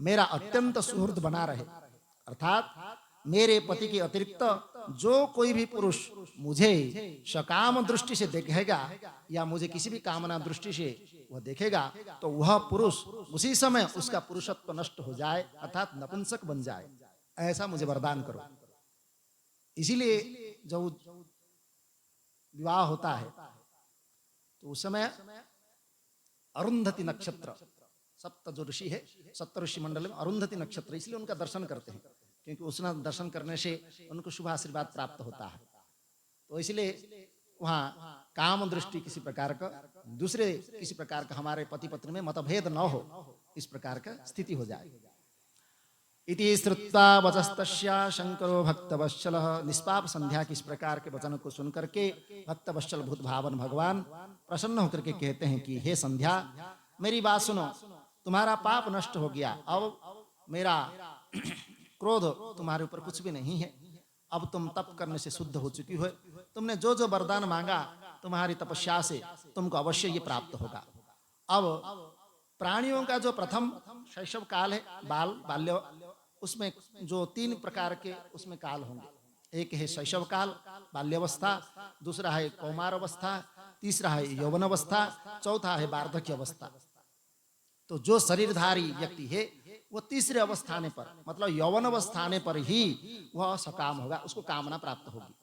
मेरा अत्यंत सुहृद बना रहे। अर्थात मेरे पति के अतिरिक्त जो कोई भी पुरुष मुझे सकाम दृष्टि से देखेगा या मुझे किसी भी कामना दृष्टि से वह देखेगा तो वह पुरुष उसी समय उसका पुरुषत्व नष्ट हो जाए, अर्थात नपुंसक बन जाए, ऐसा मुझे वरदान करो। इसीलिए जब विवाह होता है तो उस समय अरुंधति नक्षत्र, सप्त जो ऋषि है, सप्त ऋषि मंडल में अरुंधति नक्षत्र, इसलिए उनका दर्शन करते हैं, क्योंकि उसका दर्शन करने से उनको शुभ आशीर्वाद प्राप्त होता है। तो इसलिए वहाँ काम दृष्टि किसी प्रकार का, दूसरे किसी प्रकार का हमारे पति पत्नी में मतभेद न हो, इस प्रकार का स्थिति हो जाए। इति श्रुत्वा वचस्तस्य शंकरो भक्तवत्सलः, निष्पाप संध्या की इस प्रकार के वचन को सुनकर के भक्तवत्सल भूत भावन भगवान प्रसन्न होकर के कहते हैं कि हे संध्या, मेरी बात सुनो, तुम्हारा पाप नष्ट हो गया, अब मेरा क्रोध तुम्हारे ऊपर कुछ भी नहीं है, अब तुम तप करने से शुद्ध हो चुकी हो, तुमने जो जो वरदान मांगा तुम्हारी तपस्या से तुमको अवश्य ये प्राप्त होगा। अब प्राणियों का जो प्रथम शैशव काल है, बाल्य, उसमें जो 3 प्रकार के उसमें काल होंगे, एक है शैशव काल, बाल्यावस्था, दूसरा है कौमार अवस्था, तीसरा है यौवन अवस्था, चौथा है वार्धक्य अवस्था। तो जो शरीरधारी व्यक्ति है वो तीसरे अवस्थाने पर, मतलब यौवन अवस्थाने पर ही वह सकाम होगा, उसको कामना प्राप्त होगी,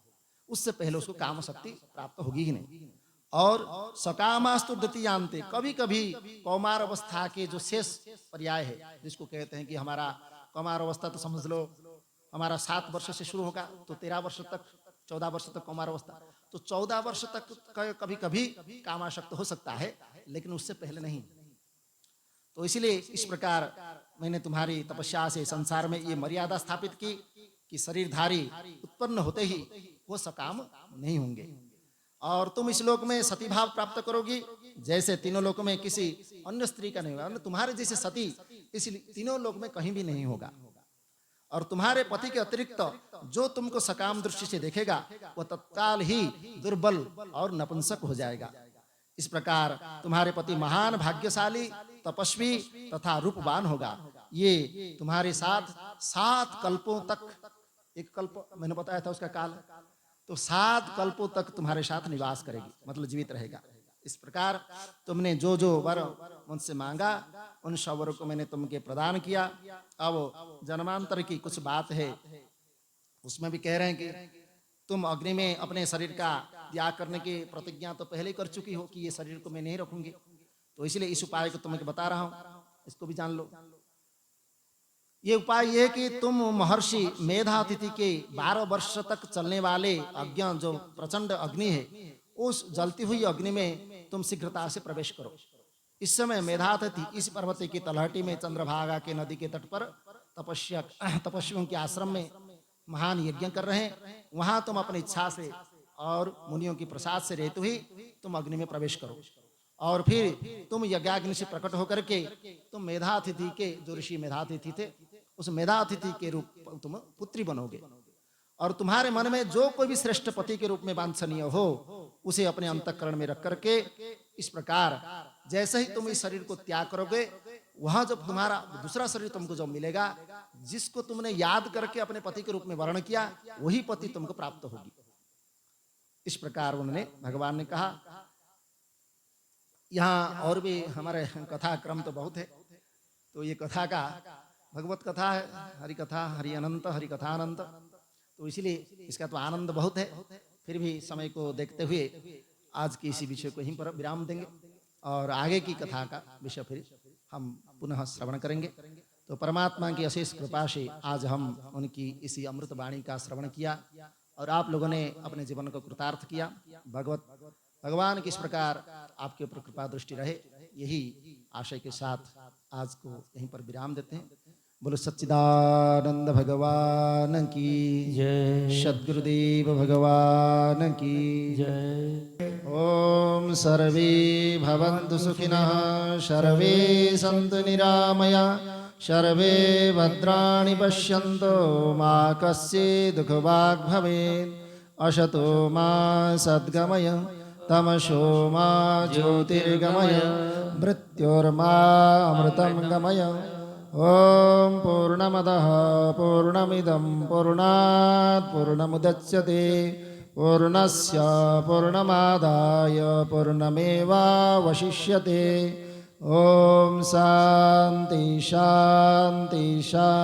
उससे पहले उसको काम शक्ति प्राप्त होगी ही नहीं। और सकामास्तु द्वितीयांते, कभी कभी कौमार अवस्था के जो शेष पर्याय है, जिसको कहते हैं कि हमारा कौमार अवस्था तो समझ लो हमारा 7 वर्ष से शुरू होगा तो 13 वर्ष तक, 14 वर्ष तक कौमार अवस्था, तो 14 वर्ष तक कभी कभी कामाशक्त हो सकता है, लेकिन उससे पहले नहीं। तो इसलिए इस प्रकार मैंने तुम्हारी तपस्या से संसार में ये मर्यादा स्थापित की कि शरीरधारी उत्पन्न होते ही वो सकाम नहीं होंगे, और तुम इस लोक में सती भाव प्राप्त करोगी, जैसे तीनों लोक में किसी अन्य स्त्री का नहीं होगा, तुम्हारे जैसे सती इस तीनों लोक में कहीं भी नहीं होगा। और तुम्हारे पति के अतिरिक्त जो तुमको सकाम दृष्टि से देखेगा वह तत्काल ही दुर्बल और नपुंसक हो जाएगा। इस प्रकार तुम्हारे पति महान भाग्यशाली, तपस्वी तथा रूपवान होगा। ये तुम्हारे साथ 7 कल्पों तक, एक कल्प मैंने बताया था उसका काल, तो 7 कल्पों तक तुम्हारे साथ निवास करेगी, मतलब जीवित रहेगा। इस प्रकार तुमने जो जो वर मुझसे मांगा उन सब वरों को मैंने तुमके प्रदान किया। अब जन्मांतर की कुछ बात है, उसमें भी कह रहे हैं कि तुम अग्नि में अपने शरीर का त्याग करने की प्रतिज्ञा तो पहले ही कर चुकी हो कि ये शरीर को मैं नहीं रखूंगी, तो इसलिए इस उपाय को तुम्हें बता रहा हूं, इसको भी जान लो। ये उपाय ये कि तुम महर्षि मेधातिथि के 12 वर्ष तक चलने वाले अज्ञान जो प्रचंड अग्नि है, उस जलती हुई अग्नि में तुम शीघ्रता से प्रवेश करो। इस समय मेधातिथि इस पर्वत की तलहटी में चंद्रभागा के नदी के तट पर तपस्वियों के आश्रम में महान यज्ञ कर रहे हैं। वहां तुम अपनी इच्छा से और मुनियों की प्रसाद से रहते हुए तुम अग्नि में प्रवेश करो, और फिर तुम यज्ञाग्नि से प्रकट होकर के तुम मेधातिथि के, जो ऋषि मेधातिथि थे, उस मेधातिथि के रूप तुम पुत्री बनोगे। और तुम्हारे मन में जो कोई भी श्रेष्ठ पति के रूप में वांछनीय हो उसे अपने अंतःकरण में रख करके इस प्रकार जैसे ही तुम इस शरीर को त्याग करोगे, वहां जब तुम्हारा दूसरा शरीर तुमको जब मिलेगा, जिसको तुमने याद करके अपने पति के रूप में वर्ण किया, वही पति तुमको प्राप्त होगी। इस प्रकार उन्होंने भगवान ने कहा। यहाँ और भी हमारे कथा क्रम तो बहुत है, तो ये कथा का भगवत कथा है, हरि कथा, हरि अनंत, हरि कथा अनंत, तो इसलिए इसका तो आनंद बहुत है। फिर भी समय को देखते हुए आज के इसी विषय को यहीं पर विराम देंगे और आगे की कथा का विषय फिर हम पुनः श्रवण करेंगे। तो परमात्मा की अशेष कृपा से आज हम उनकी इसी अमृत वाणी का श्रवण किया और आप लोगों ने अपने जीवन को कृतार्थ किया। भगवान की इस प्रकार आपके ऊपर कृपा दृष्टि रहे, यही आशय के साथ आज को यहीं पर विराम देते हैं। बोलो सच्चिदानंद भगवान की जय। सद्गुरुदेव भगवान की जय। ओम सर्वे भवन्तु सुखिनः, सर्वे सन्तु निरामया, सर्वे भद्राणि पश्यन्तु मा कश्चित् दुःखभाग् भवेत्। असतो मा सद्गमय, तमसो मा ज्योतिर्गमय, मृत्योर्मा अमृतं गमय। ओम पूर्णमदः पूर्णमिदं पूर्णात् पूर्णमुदच्यते, पूर्णस्य पूर्णमादाय पूर्णमेवावशिष्यते। ओम शांति शांति शांति।